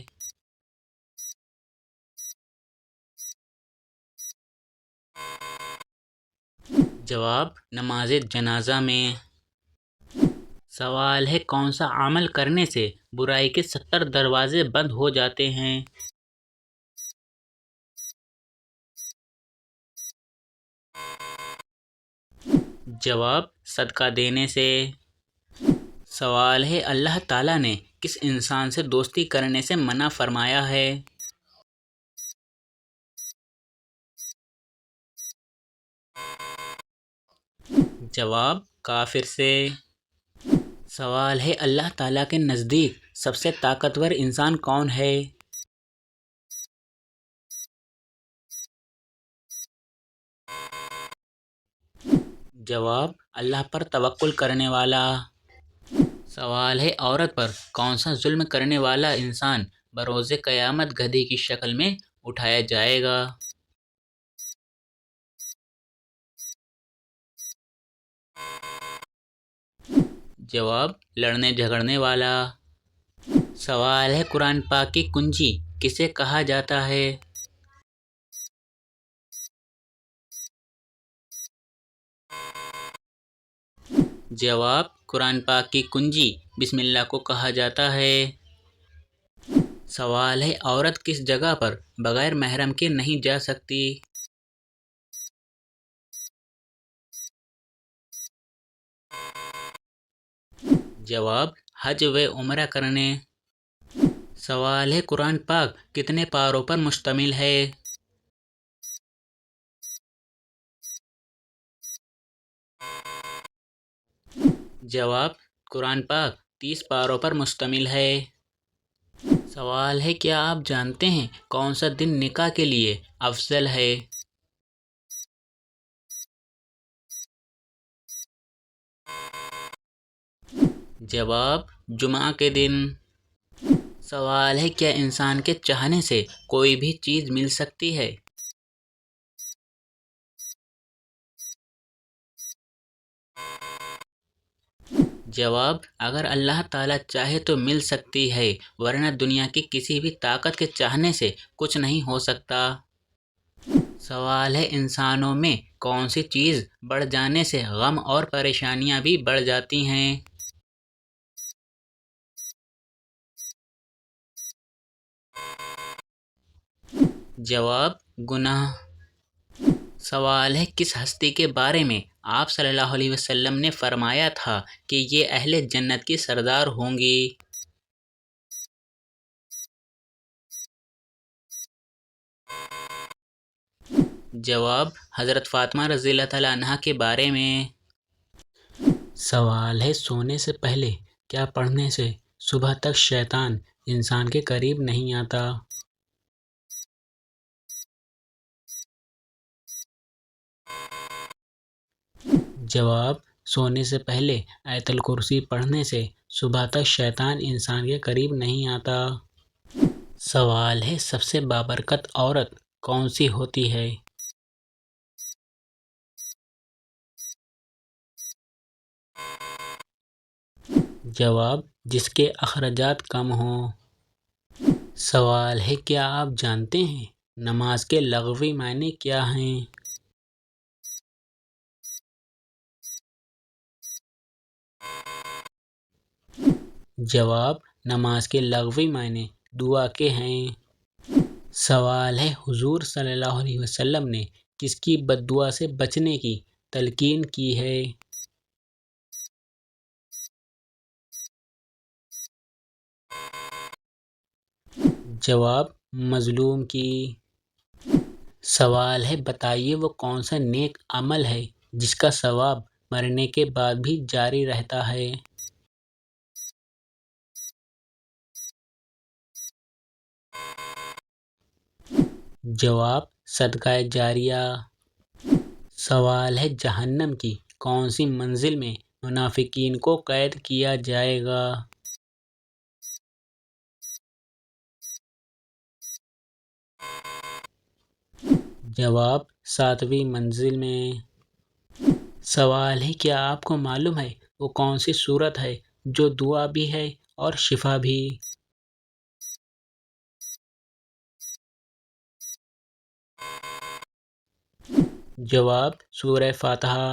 جواب نماز جنازہ میں۔ سوال ہے کون سا عمل کرنے سے برائی کے 70 دروازے بند ہو جاتے ہیں؟ جواب صدقہ دینے سے۔ سوال ہے اللہ تعالیٰ نے کس انسان سے دوستی کرنے سے منع فرمایا ہے؟ جواب کافر سے۔ سوال ہے اللہ تعالیٰ کے نزدیک سب سے طاقتور انسان کون ہے؟ جواب اللہ پر توکل کرنے والا۔ سوال ہے عورت پر کون سا ظلم کرنے والا انسان بروز قیامت گدھے کی شکل میں اٹھایا جائے گا؟ جواب لڑنے جھگڑنے والا۔ سوال ہے قرآن پاک کی کنجی کسے کہا جاتا ہے؟ جواب قرآن پاک کی کنجی بسم اللہ کو کہا جاتا ہے۔ سوال ہے عورت کس جگہ پر بغیر محرم کے نہیں جا سکتی؟ جواب حج و عمرہ کرنے۔ سوال ہے قرآن پاک کتنے پاروں پر مشتمل ہے؟ جواب قرآن پاک 30 پاروں پر مشتمل ہے۔ سوال ہے کیا آپ جانتے ہیں کون سا دن نکاح کے لیے افضل ہے؟ جواب جمعہ کے دن۔ سوال ہے کیا انسان کے چاہنے سے کوئی بھی چیز مل سکتی ہے؟ جواب اگر اللہ تعالیٰ چاہے تو مل سکتی ہے ورنہ دنیا کی کسی بھی طاقت کے چاہنے سے کچھ نہیں ہو سکتا۔ سوال ہے انسانوں میں کون سی چیز بڑھ جانے سے غم اور پریشانیاں بھی بڑھ جاتی ہیں؟ جواب گناہ۔ سوال ہے کس ہستی کے بارے میں آپ صلی اللہ علیہ وسلم نے فرمایا تھا کہ یہ اہل جنت کی سردار ہوں گی؟ جواب حضرت فاطمہ رضی اللہ تعالیٰ عنہا کے بارے میں۔ سوال ہے سونے سے پہلے کیا پڑھنے سے صبح تک شیطان انسان کے قریب نہیں آتا؟ جواب سونے سے پہلے آیت الکرسی پڑھنے سے صبح تک شیطان انسان کے قریب نہیں آتا۔ سوال ہے سب سے بابرکت عورت کون سی ہوتی ہے؟ جواب جس کے اخراجات کم ہوں۔ سوال ہے کیا آپ جانتے ہیں نماز کے لغوی معنی کیا ہیں؟ جواب نماز کے لغوی معنی دعا کے ہیں۔ سوال ہے حضور صلی اللہ علیہ وسلم نے کس کی بد دعا سے بچنے کی تلقین کی ہے؟ جواب مظلوم کی۔ سوال ہے بتائیے وہ کون سا نیک عمل ہے جس کا ثواب مرنے کے بعد بھی جاری رہتا ہے؟ جواب صدقہ جاریہ۔ سوال ہے جہنم کی کون سی منزل میں منافقین کو قید کیا جائے گا؟ جواب 7ویں منزل میں۔ سوال ہے کیا آپ کو معلوم ہے وہ کون سی صورت ہے جو دعا بھی ہے اور شفا بھی؟ جواب سورہ فاتحہ۔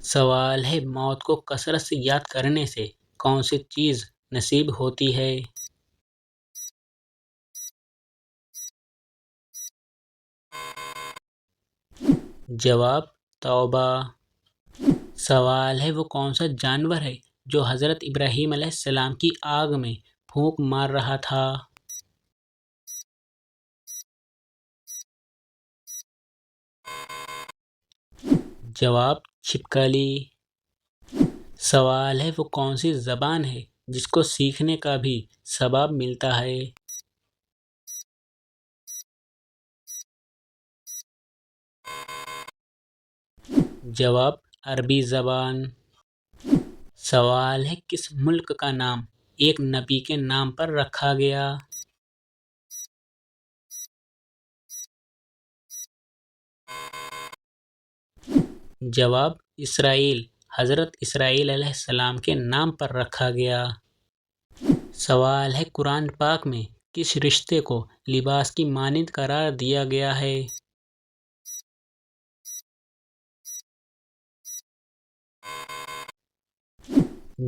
سوال ہے موت کو کثرت سے یاد کرنے سے کون سی چیز نصیب ہوتی ہے؟ جواب توبہ۔ سوال ہے وہ کون سا جانور ہے جو حضرت ابراہیم علیہ السلام کی آگ میں پھونک مار رہا تھا؟ جواب چھپکلی۔ سوال ہے وہ کون سی زبان ہے جس کو سیکھنے کا بھی ثواب ملتا ہے؟ جواب عربی زبان۔ سوال ہے کس ملک کا نام ایک نبی کے نام پر رکھا گیا؟ جواب اسرائیل۔ حضرت اسرائیل علیہ السلام کے نام پر رکھا گیا۔ سوال ہے قرآن پاک میں کس رشتے کو لباس کی مانند قرار دیا گیا ہے؟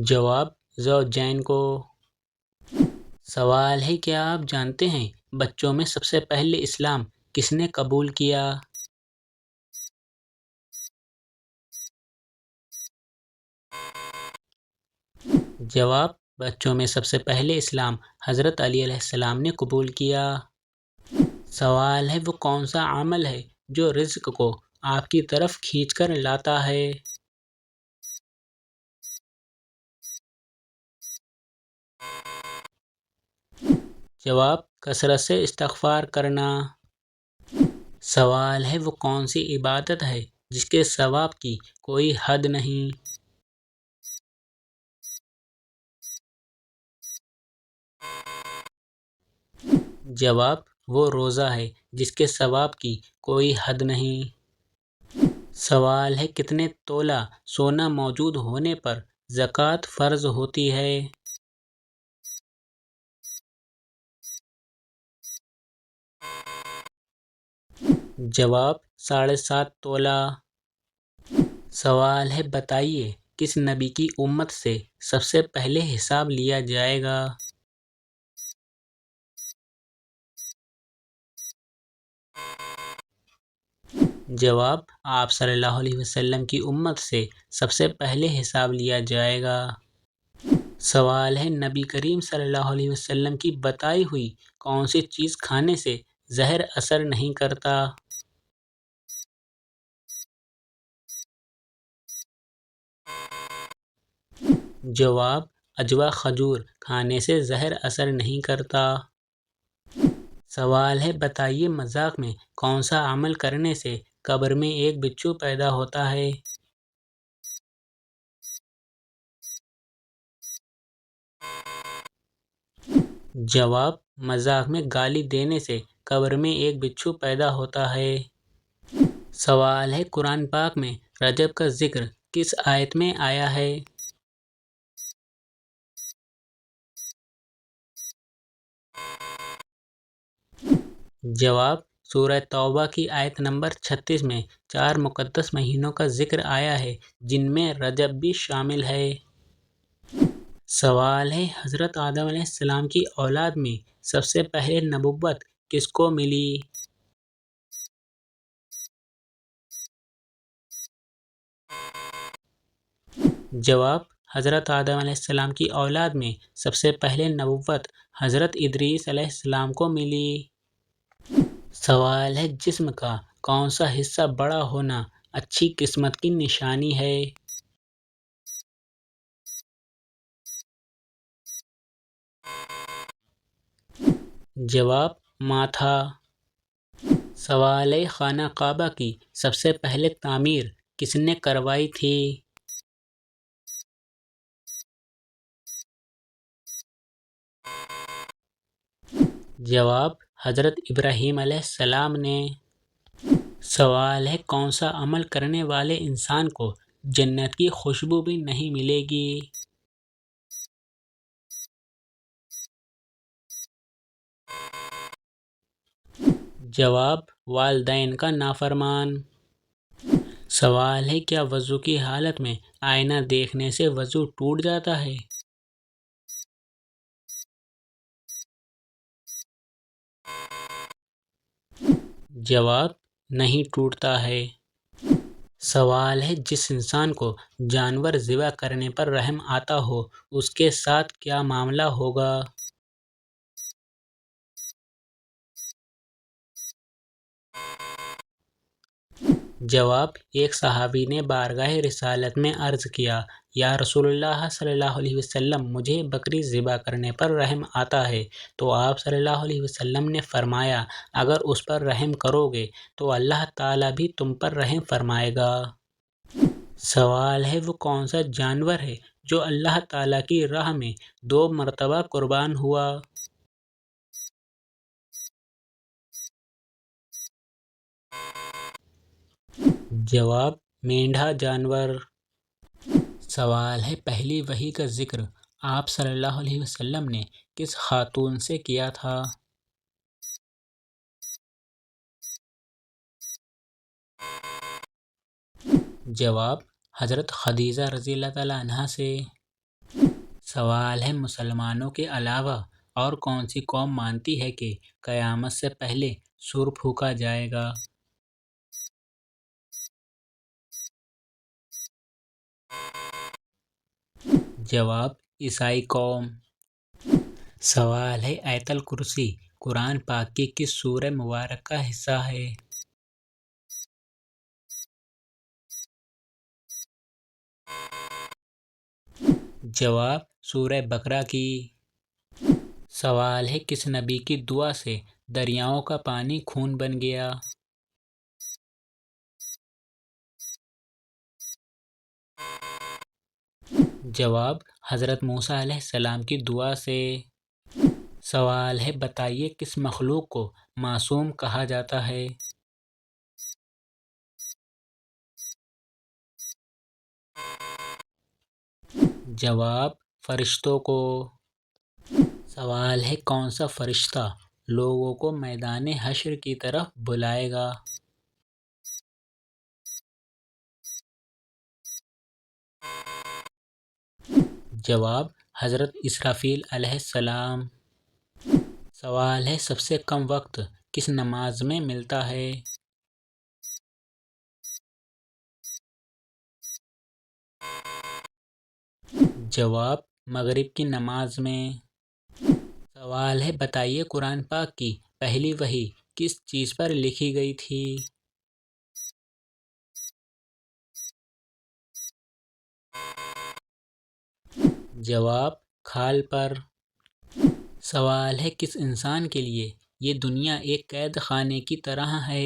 جواب زوجین کو۔ سوال ہے کیا آپ جانتے ہیں بچوں میں سب سے پہلے اسلام کس نے قبول کیا؟ جواب بچوں میں سب سے پہلے اسلام حضرت علی علیہ السلام نے قبول کیا۔ سوال ہے وہ کون سا عمل ہے جو رزق کو آپ کی طرف کھینچ کر لاتا ہے؟ جواب کثرت سے استغفار کرنا۔ سوال ہے وہ کون سی عبادت ہے جس کے ثواب کی کوئی حد نہیں؟ جواب وہ روزہ ہے جس کے ثواب کی کوئی حد نہیں۔ سوال ہے کتنے تولہ سونا موجود ہونے پر زکوٰۃ فرض ہوتی ہے؟ جواب 7.5 تولہ۔ سوال ہے بتائیے کس نبی کی امت سے سب سے پہلے حساب لیا جائے گا؟ جواب آپ صلی اللہ علیہ وسلم کی امت سے سب سے پہلے حساب لیا جائے گا۔ سوال ہے نبی کریم صلی اللہ علیہ وسلم کی بتائی ہوئی کون سی چیز کھانے سے زہر اثر نہیں کرتا؟ جواب عجوا کھجور کھانے سے زہر اثر نہیں کرتا۔ سوال ہے بتائیے مذاق میں کون سا عمل کرنے سے قبر میں ایک بچھو پیدا ہوتا ہے؟ جواب مذاق میں گالی دینے سے قبر میں ایک بچھو پیدا ہوتا ہے۔ سوال ہے قرآن پاک میں رجب کا ذکر کس آیت میں آیا ہے؟ جواب سورہ توبہ کی آیت نمبر 36 میں 4 مقدس مہینوں کا ذکر آیا ہے جن میں رجب بھی شامل ہے۔ سوال ہے حضرت آدم علیہ السلام کی اولاد میں سب سے پہلے نبوت کس کو ملی؟ جواب حضرت آدم علیہ السلام کی اولاد میں سب سے پہلے نبوت حضرت ادریس علیہ السلام کو ملی۔ سوال ہے جسم کا کون سا حصہ بڑا ہونا اچھی قسمت کی نشانی ہے؟ جواب ماتھا۔ سوال ہے خانہ کعبہ کی سب سے پہلے تعمیر کس نے کروائی تھی؟ جواب حضرت ابراہیم علیہ السلام نے۔ سوال ہے کون سا عمل کرنے والے انسان کو جنت کی خوشبو بھی نہیں ملے گی؟ جواب والدین کا نافرمان۔ سوال ہے کیا وضو کی حالت میں آئینہ دیکھنے سے وضو ٹوٹ جاتا ہے؟ جواب نہیں ٹوٹتا ہے۔ سوال ہے جس انسان کو جانور ذبح کرنے پر رحم آتا ہو اس کے ساتھ کیا معاملہ ہوگا؟ جواب ایک صحابی نے بارگاہ رسالت میں عرض کیا یا رسول اللہ صلی اللہ علیہ وسلم مجھے بکری ذبح کرنے پر رحم آتا ہے تو آپ صلی اللہ علیہ وسلم نے فرمایا اگر اس پر رحم کرو گے تو اللہ تعالیٰ بھی تم پر رحم فرمائے گا۔ سوال ہے وہ کون سا جانور ہے جو اللہ تعالیٰ کی راہ میں 2 مرتبہ قربان ہوا؟ جواب مینڈھا جانور۔ سوال ہے پہلی وحی کا ذکر آپ صلی اللہ علیہ وسلم نے کس خاتون سے کیا تھا؟ جواب حضرت خدیجہ رضی اللہ تعالیٰ عنہا سے۔ سوال ہے مسلمانوں کے علاوہ اور کون سی قوم مانتی ہے کہ قیامت سے پہلے سور پھونکا جائے گا؟ جواب عیسائی قوم۔ سوال ہے آیت الکرسی قرآن پاک کی کس سورہ مبارک کا حصہ ہے؟ جواب سورہ بقرہ کی۔ سوال ہے کس نبی کی دعا سے دریاؤں کا پانی خون بن گیا؟ جواب حضرت موسیٰ علیہ السلام کی دعا سے۔ سوال ہے بتائیے کس مخلوق کو معصوم کہا جاتا ہے؟ جواب فرشتوں کو۔ سوال ہے کون سا فرشتہ لوگوں کو میدان حشر کی طرف بلائے گا؟ جواب حضرت اسرافیل علیہ السلام۔ سوال ہے سب سے کم وقت کس نماز میں ملتا ہے؟ جواب مغرب کی نماز میں۔ سوال ہے بتائیے قرآن پاک کی پہلی وحی کس چیز پر لکھی گئی تھی؟ جواب کھال پر۔ سوال ہے کس انسان کے لیے یہ دنیا ایک قید خانے کی طرح ہے؟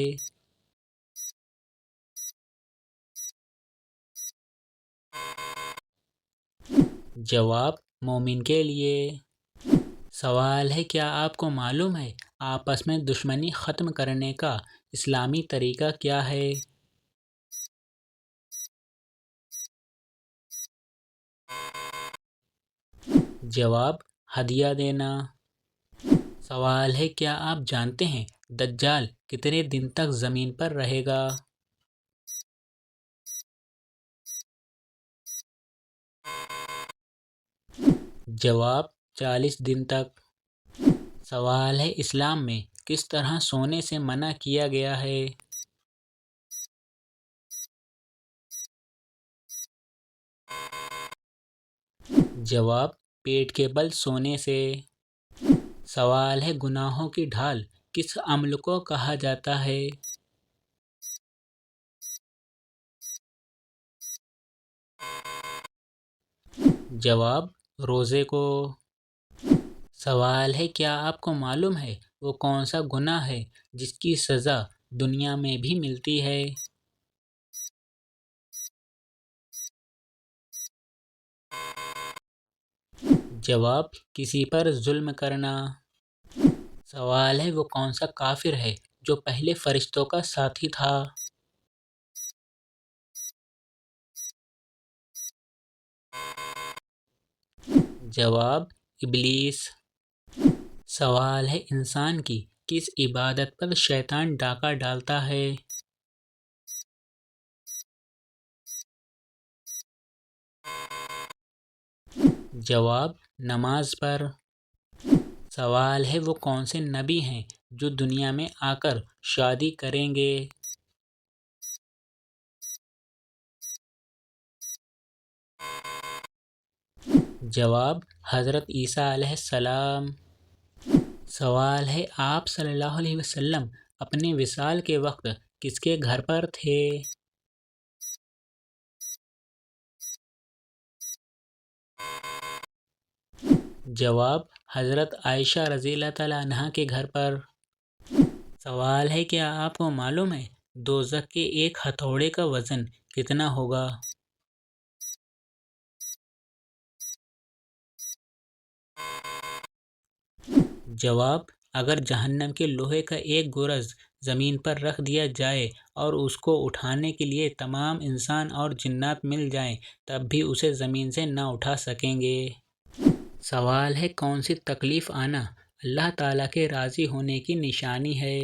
جواب مومن کے لیے۔ سوال ہے کیا آپ کو معلوم ہے آپس میں دشمنی ختم کرنے کا اسلامی طریقہ کیا ہے؟ جواب ہدیہ دینا۔ سوال ہے کیا آپ جانتے ہیں دجال کتنے دن تک زمین پر رہے گا؟ جواب 40 دن تک۔ سوال ہے اسلام میں کس طرح سونے سے منع کیا گیا ہے؟ جواب پیٹ کے بل سونے سے۔ سوال ہے گناہوں کی ڈھال کس عمل کو کہا جاتا ہے؟ جواب روزے کو۔ سوال ہے کیا آپ کو معلوم ہے وہ کون سا گناہ ہے جس کی سزا دنیا میں بھی ملتی ہے؟ جواب کسی پر ظلم کرنا۔ سوال ہے وہ کون سا کافر ہے جو پہلے فرشتوں کا ساتھی تھا؟ جواب ابلیس۔ سوال ہے انسان کی کس عبادت پر شیطان ڈاکہ ڈالتا ہے؟ جواب: نماز پر۔ سوال ہے وہ کون سے نبی ہیں جو دنیا میں آ کر شادی کریں گے؟ جواب: حضرت عیسیٰ علیہ السلام۔ سوال ہے آپ صلی اللہ علیہ وسلم اپنے وصال کے وقت کس کے گھر پر تھے؟ جواب: حضرت عائشہ رضی اللہ تعالیٰ عنہا کے گھر پر۔ سوال ہے کیا آپ کو معلوم ہے دوزخ کے ایک ہتھوڑے کا وزن کتنا ہوگا؟ جواب: اگر جہنم کے لوہے کا ایک گرز زمین پر رکھ دیا جائے اور اس کو اٹھانے کے لیے تمام انسان اور جنات مل جائیں تب بھی اسے زمین سے نہ اٹھا سکیں گے۔ سوال ہے کون سی تکلیف آنا اللہ تعالیٰ کے راضی ہونے کی نشانی ہے؟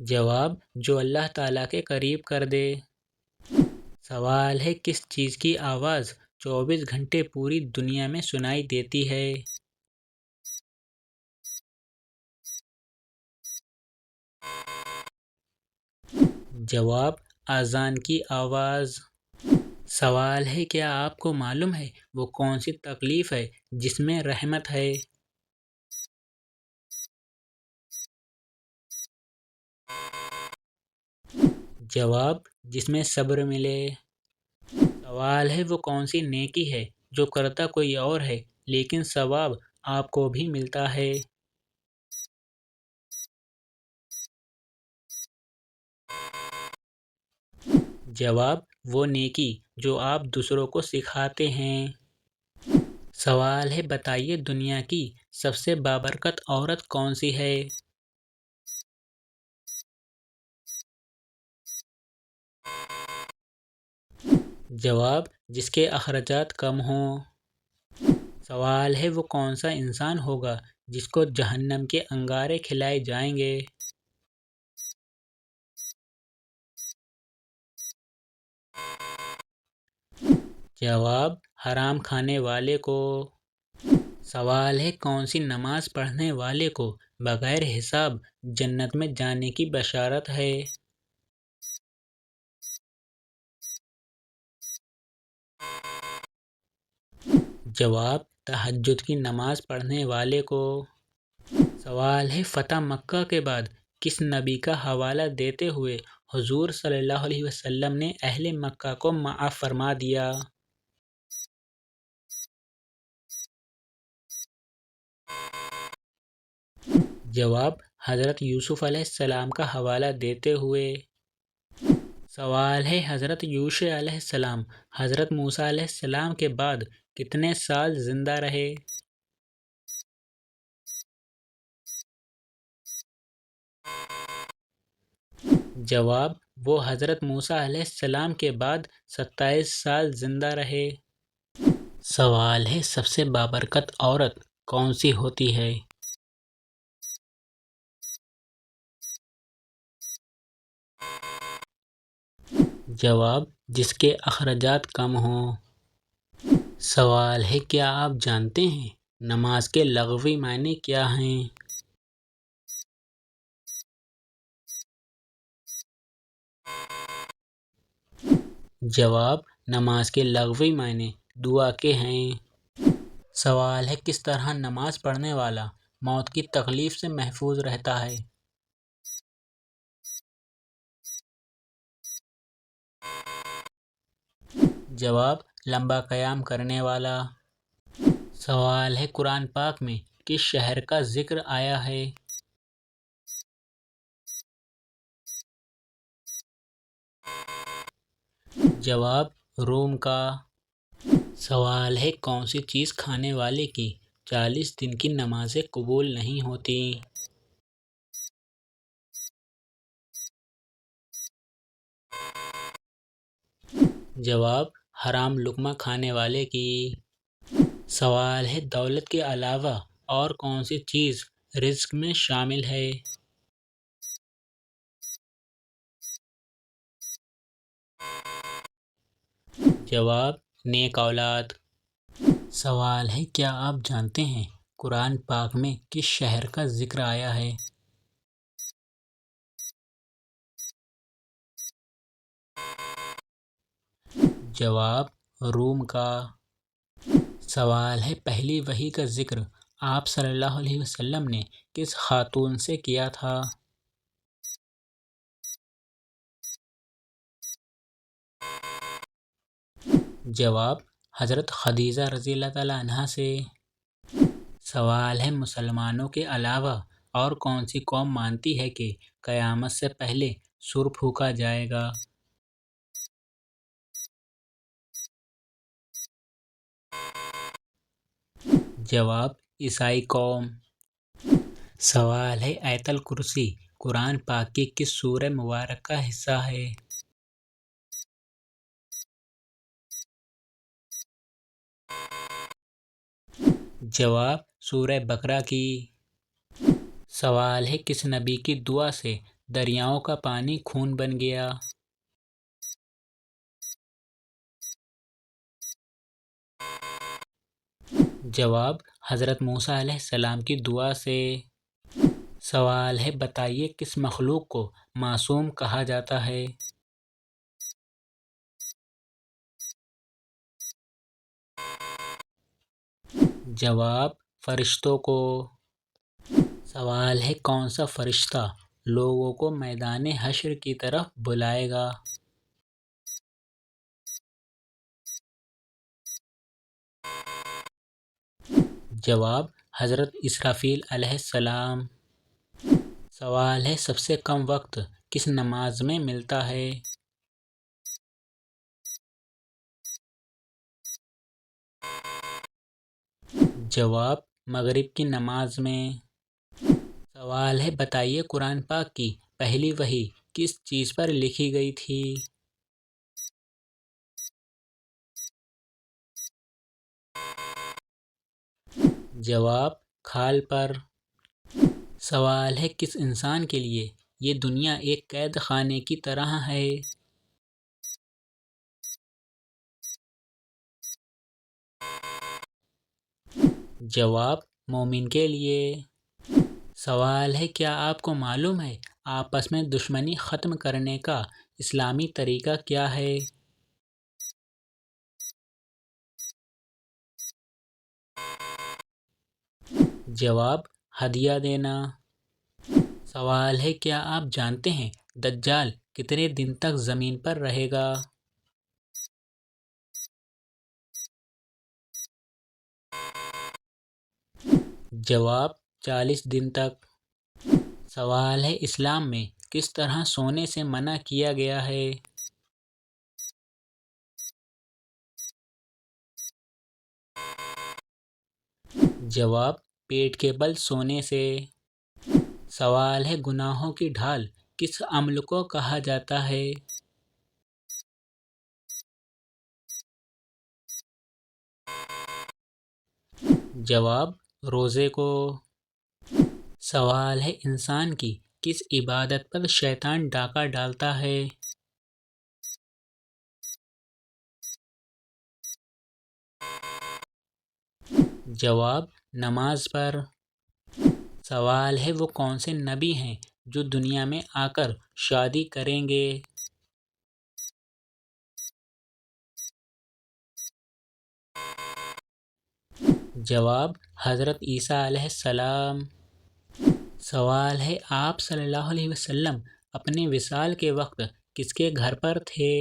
جواب: جو اللہ تعالیٰ کے قریب کر دے۔ سوال ہے کس چیز کی آواز 24 گھنٹے پوری دنیا میں سنائی دیتی ہے؟ جواب: اذان کی آواز۔ سوال ہے کیا آپ کو معلوم ہے وہ کون سی تکلیف ہے جس میں رحمت ہے؟ جواب: جس میں صبر ملے۔ سوال ہے وہ کون سی نیکی ہے جو کرتا کوئی اور ہے لیکن ثواب آپ کو بھی ملتا ہے؟ جواب: وہ نیکی جو آپ دوسروں کو سکھاتے ہیں۔ سوال ہے بتائیے دنیا کی سب سے بابرکت عورت کون سی ہے؟ جواب: جس کے اخراجات کم ہوں۔ سوال ہے وہ کون سا انسان ہوگا جس کو جہنم کے انگارے کھلائے جائیں گے؟ جواب: حرام کھانے والے کو۔ سوال ہے کون سی نماز پڑھنے والے کو بغیر حساب جنت میں جانے کی بشارت ہے؟ جواب: تہجد کی نماز پڑھنے والے کو۔ سوال ہے فتح مکہ کے بعد کس نبی کا حوالہ دیتے ہوئے حضور صلی اللہ علیہ وسلم نے اہل مکہ کو معاف فرما دیا؟ جواب: حضرت یوسف علیہ السلام کا حوالہ دیتے ہوئے۔ سوال ہے حضرت یوشع علیہ السلام حضرت موسیٰ علیہ السلام کے بعد کتنے سال زندہ رہے؟ جواب: وہ حضرت موسیٰ علیہ السلام کے بعد 27 سال زندہ رہے۔ سوال ہے سب سے بابرکت عورت کون سی ہوتی ہے؟ جواب: جس کے اخراجات کم ہوں۔ سوال ہے کیا آپ جانتے ہیں نماز کے لغوی معنی کیا ہیں؟ جواب: نماز کے لغوی معنی دعا کے ہیں۔ سوال ہے کس طرح نماز پڑھنے والا موت کی تکلیف سے محفوظ رہتا ہے؟ جواب: لمبا قیام کرنے والا۔ سوال ہے قرآن پاک میں کس شہر کا ذکر آیا ہے؟ جواب: روم کا۔ سوال ہے کون سی چیز کھانے والے کی 40 دن کی نمازیں قبول نہیں ہوتی؟ جواب: حرام لقمہ کھانے والے کی۔ سوال ہے دولت کے علاوہ اور کون سی چیز رزق میں شامل ہے؟ جواب: نیک اولاد۔ سوال ہے، کیا آپ جانتے ہیں قرآن پاک میں کس شہر کا ذکر آیا ہے؟ جواب: روم کا۔ سوال ہے، پہلی وحی کا ذکر آپ صلی اللہ علیہ وسلم نے کس خاتون سے کیا تھا؟ جواب: حضرت خدیجہ رضی اللہ تعالیٰ عنہا سے۔ سوال ہے، مسلمانوں کے علاوہ اور کون سی قوم مانتی ہے کہ قیامت سے پہلے سور پھونکا جائے گا؟ جواب: عیسائی قوم۔ سوال ہے، آیت الکرسی قرآن پاک کی کس سورہ مبارک کا حصہ ہے؟ جواب: سورہ بقرہ کی۔ سوال ہے، کس نبی کی دعا سے دریاؤں کا پانی خون بن گیا؟ جواب: حضرت موسیٰ علیہ السلام کی دعا سے۔ سوال ہے، بتائیے کس مخلوق کو معصوم کہا جاتا ہے؟ جواب: فرشتوں کو۔ سوال ہے، کون سا فرشتہ لوگوں کو میدان حشر کی طرف بلائے گا؟ جواب: حضرت اسرافیل علیہ السلام۔ سوال ہے، سب سے کم وقت کس نماز میں ملتا ہے؟ جواب: مغرب کی نماز میں۔ سوال ہے، بتائیے قرآن پاک کی پہلی وحی کس چیز پر لکھی گئی تھی؟ جواب: کھال پر۔ سوال ہے، کس انسان کے لیے یہ دنیا ایک قید خانے کی طرح ہے؟ جواب: مومن کے لیے۔ سوال ہے، کیا آپ کو معلوم ہے آپس میں دشمنی ختم کرنے کا اسلامی طریقہ کیا ہے؟ جواب: ہدیہ دینا۔ سوال ہے، کیا آپ جانتے ہیں دجال کتنے دن تک زمین پر رہے گا؟ جواب: 40 دن تک۔ سوال ہے، اسلام میں کس طرح سونے سے منع کیا گیا ہے؟ جواب: پیٹ کے بل سونے سے۔ سوال ہے، گناہوں کی ڈھال کس عمل کو کہا جاتا ہے؟ جواب: روزے کو۔ سوال ہے، انسان کی کس عبادت پر شیطان ڈاکہ ڈالتا ہے؟ جواب: نماز پر۔ سوال ہے، وہ کون سے نبی ہیں جو دنیا میں آ کر شادی کریں گے؟ جواب: حضرت عیسیٰ علیہ السلام۔ سوال ہے، آپ صلی اللہ علیہ وسلم اپنے وصال کے وقت کس کے گھر پر تھے؟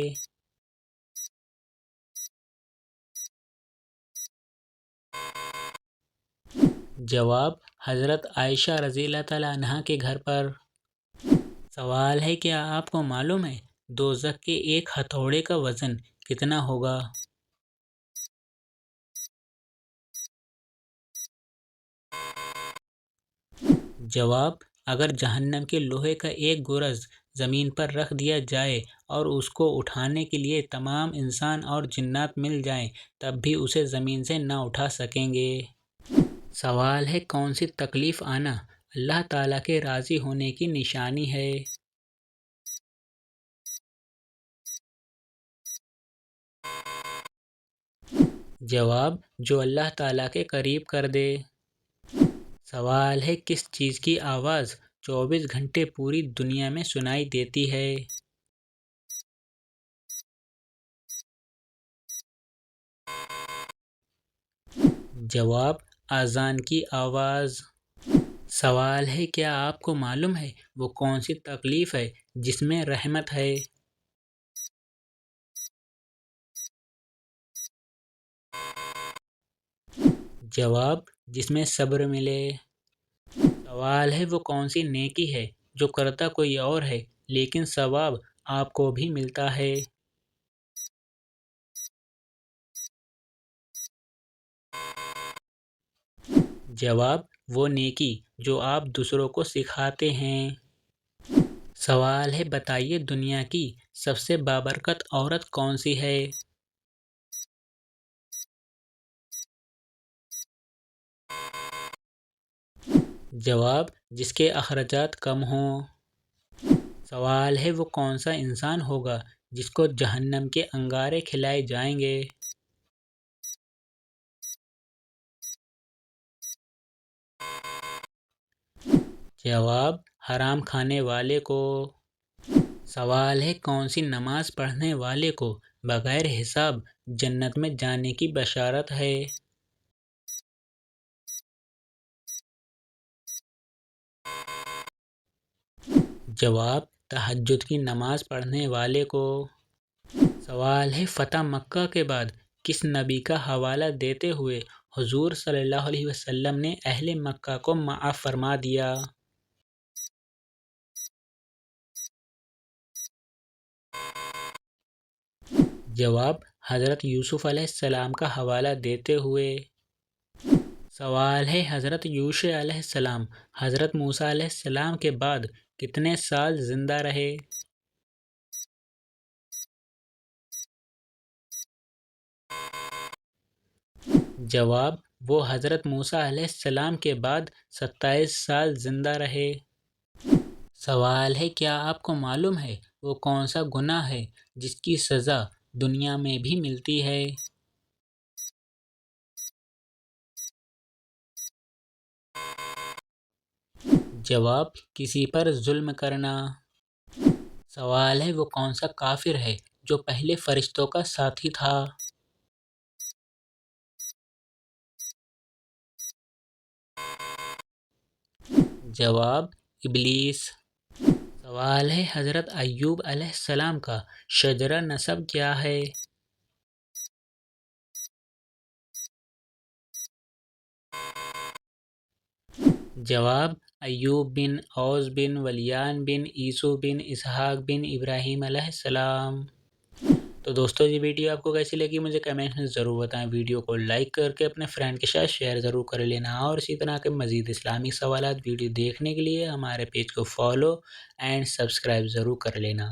جواب: حضرت عائشہ رضی اللہ تعالیٰ عنہا کے گھر پر۔ سوال ہے، کیا آپ کو معلوم ہے دوزخ کے ایک ہتھوڑے کا وزن کتنا ہوگا؟ جواب: اگر جہنم کے لوہے کا ایک گرز زمین پر رکھ دیا جائے اور اس کو اٹھانے کے لیے تمام انسان اور جنات مل جائیں تب بھی اسے زمین سے نہ اٹھا سکیں گے۔ سوال ہے، کون سی تکلیف آنا اللہ تعالیٰ کے راضی ہونے کی نشانی ہے؟ جواب: جو اللہ تعالیٰ کے قریب کر دے۔ سوال ہے: کس چیز کی آواز 24 گھنٹے پوری دنیا میں سنائی دیتی ہے؟ جواب: اذان کی آواز۔ سوال ہے: کیا آپ کو معلوم ہے وہ کون سی تکلیف ہے جس میں رحمت ہے؟ جواب: جس میں صبر ملے۔ سوال ہے: وہ کون سی نیکی ہے جو کرتا کوئی اور ہے لیکن ثواب آپ کو بھی ملتا ہے؟ جواب: وہ نیکی جو آپ دوسروں کو سکھاتے ہیں۔ سوال ہے: بتائیے دنیا کی سب سے بابرکت عورت کون سی ہے؟ جواب: جس کے اخراجات کم ہوں۔ سوال ہے: وہ کون سا انسان ہوگا جس کو جہنم کے انگارے کھلائے جائیں گے؟ جواب: حرام کھانے والے کو۔ سوال ہے: کون سی نماز پڑھنے والے کو بغیر حساب جنت میں جانے کی بشارت ہے؟ جواب: تہجد کی نماز پڑھنے والے کو۔ سوال ہے: فتح مکہ کے بعد کس نبی کا حوالہ دیتے ہوئے حضور صلی اللہ علیہ وسلم نے اہل مکہ کو معاف فرما دیا؟ جواب: حضرت یوسف علیہ السلام کا حوالہ دیتے ہوئے۔ سوال ہے: حضرت یوشع علیہ السلام حضرت موسیٰ علیہ السلام کے بعد کتنے سال زندہ رہے؟ جواب: وہ حضرت موسیٰ علیہ السلام کے بعد 27 سال زندہ رہے۔ سوال ہے: کیا آپ کو معلوم ہے وہ کون سا گناہ ہے جس کی سزا دنیا میں بھی ملتی ہے؟ جواب: کسی پر ظلم کرنا۔ سوال ہے: وہ کون سا کافر ہے جو پہلے فرشتوں کا ساتھی تھا؟ جواب: ابلیس۔ سوال ہے: حضرت ایوب علیہ السلام کا شجرہ نسب کیا ہے؟ جواب: ایوب بن اوس بن ولیان بن عیسو بن اسحاق بن ابراہیم علیہ السلام۔ تو دوستو یہ ویڈیو آپ کو کیسی لگی مجھے کمنٹ میں ضرور بتائیں۔ ویڈیو کو لائک کر کے اپنے فرینڈ کے ساتھ شیئر ضرور کر لینا، اور اسی طرح کے مزید اسلامی سوالات ویڈیو دیکھنے کے لیے ہمارے پیج کو فالو اینڈ سبسکرائب ضرور کر لینا۔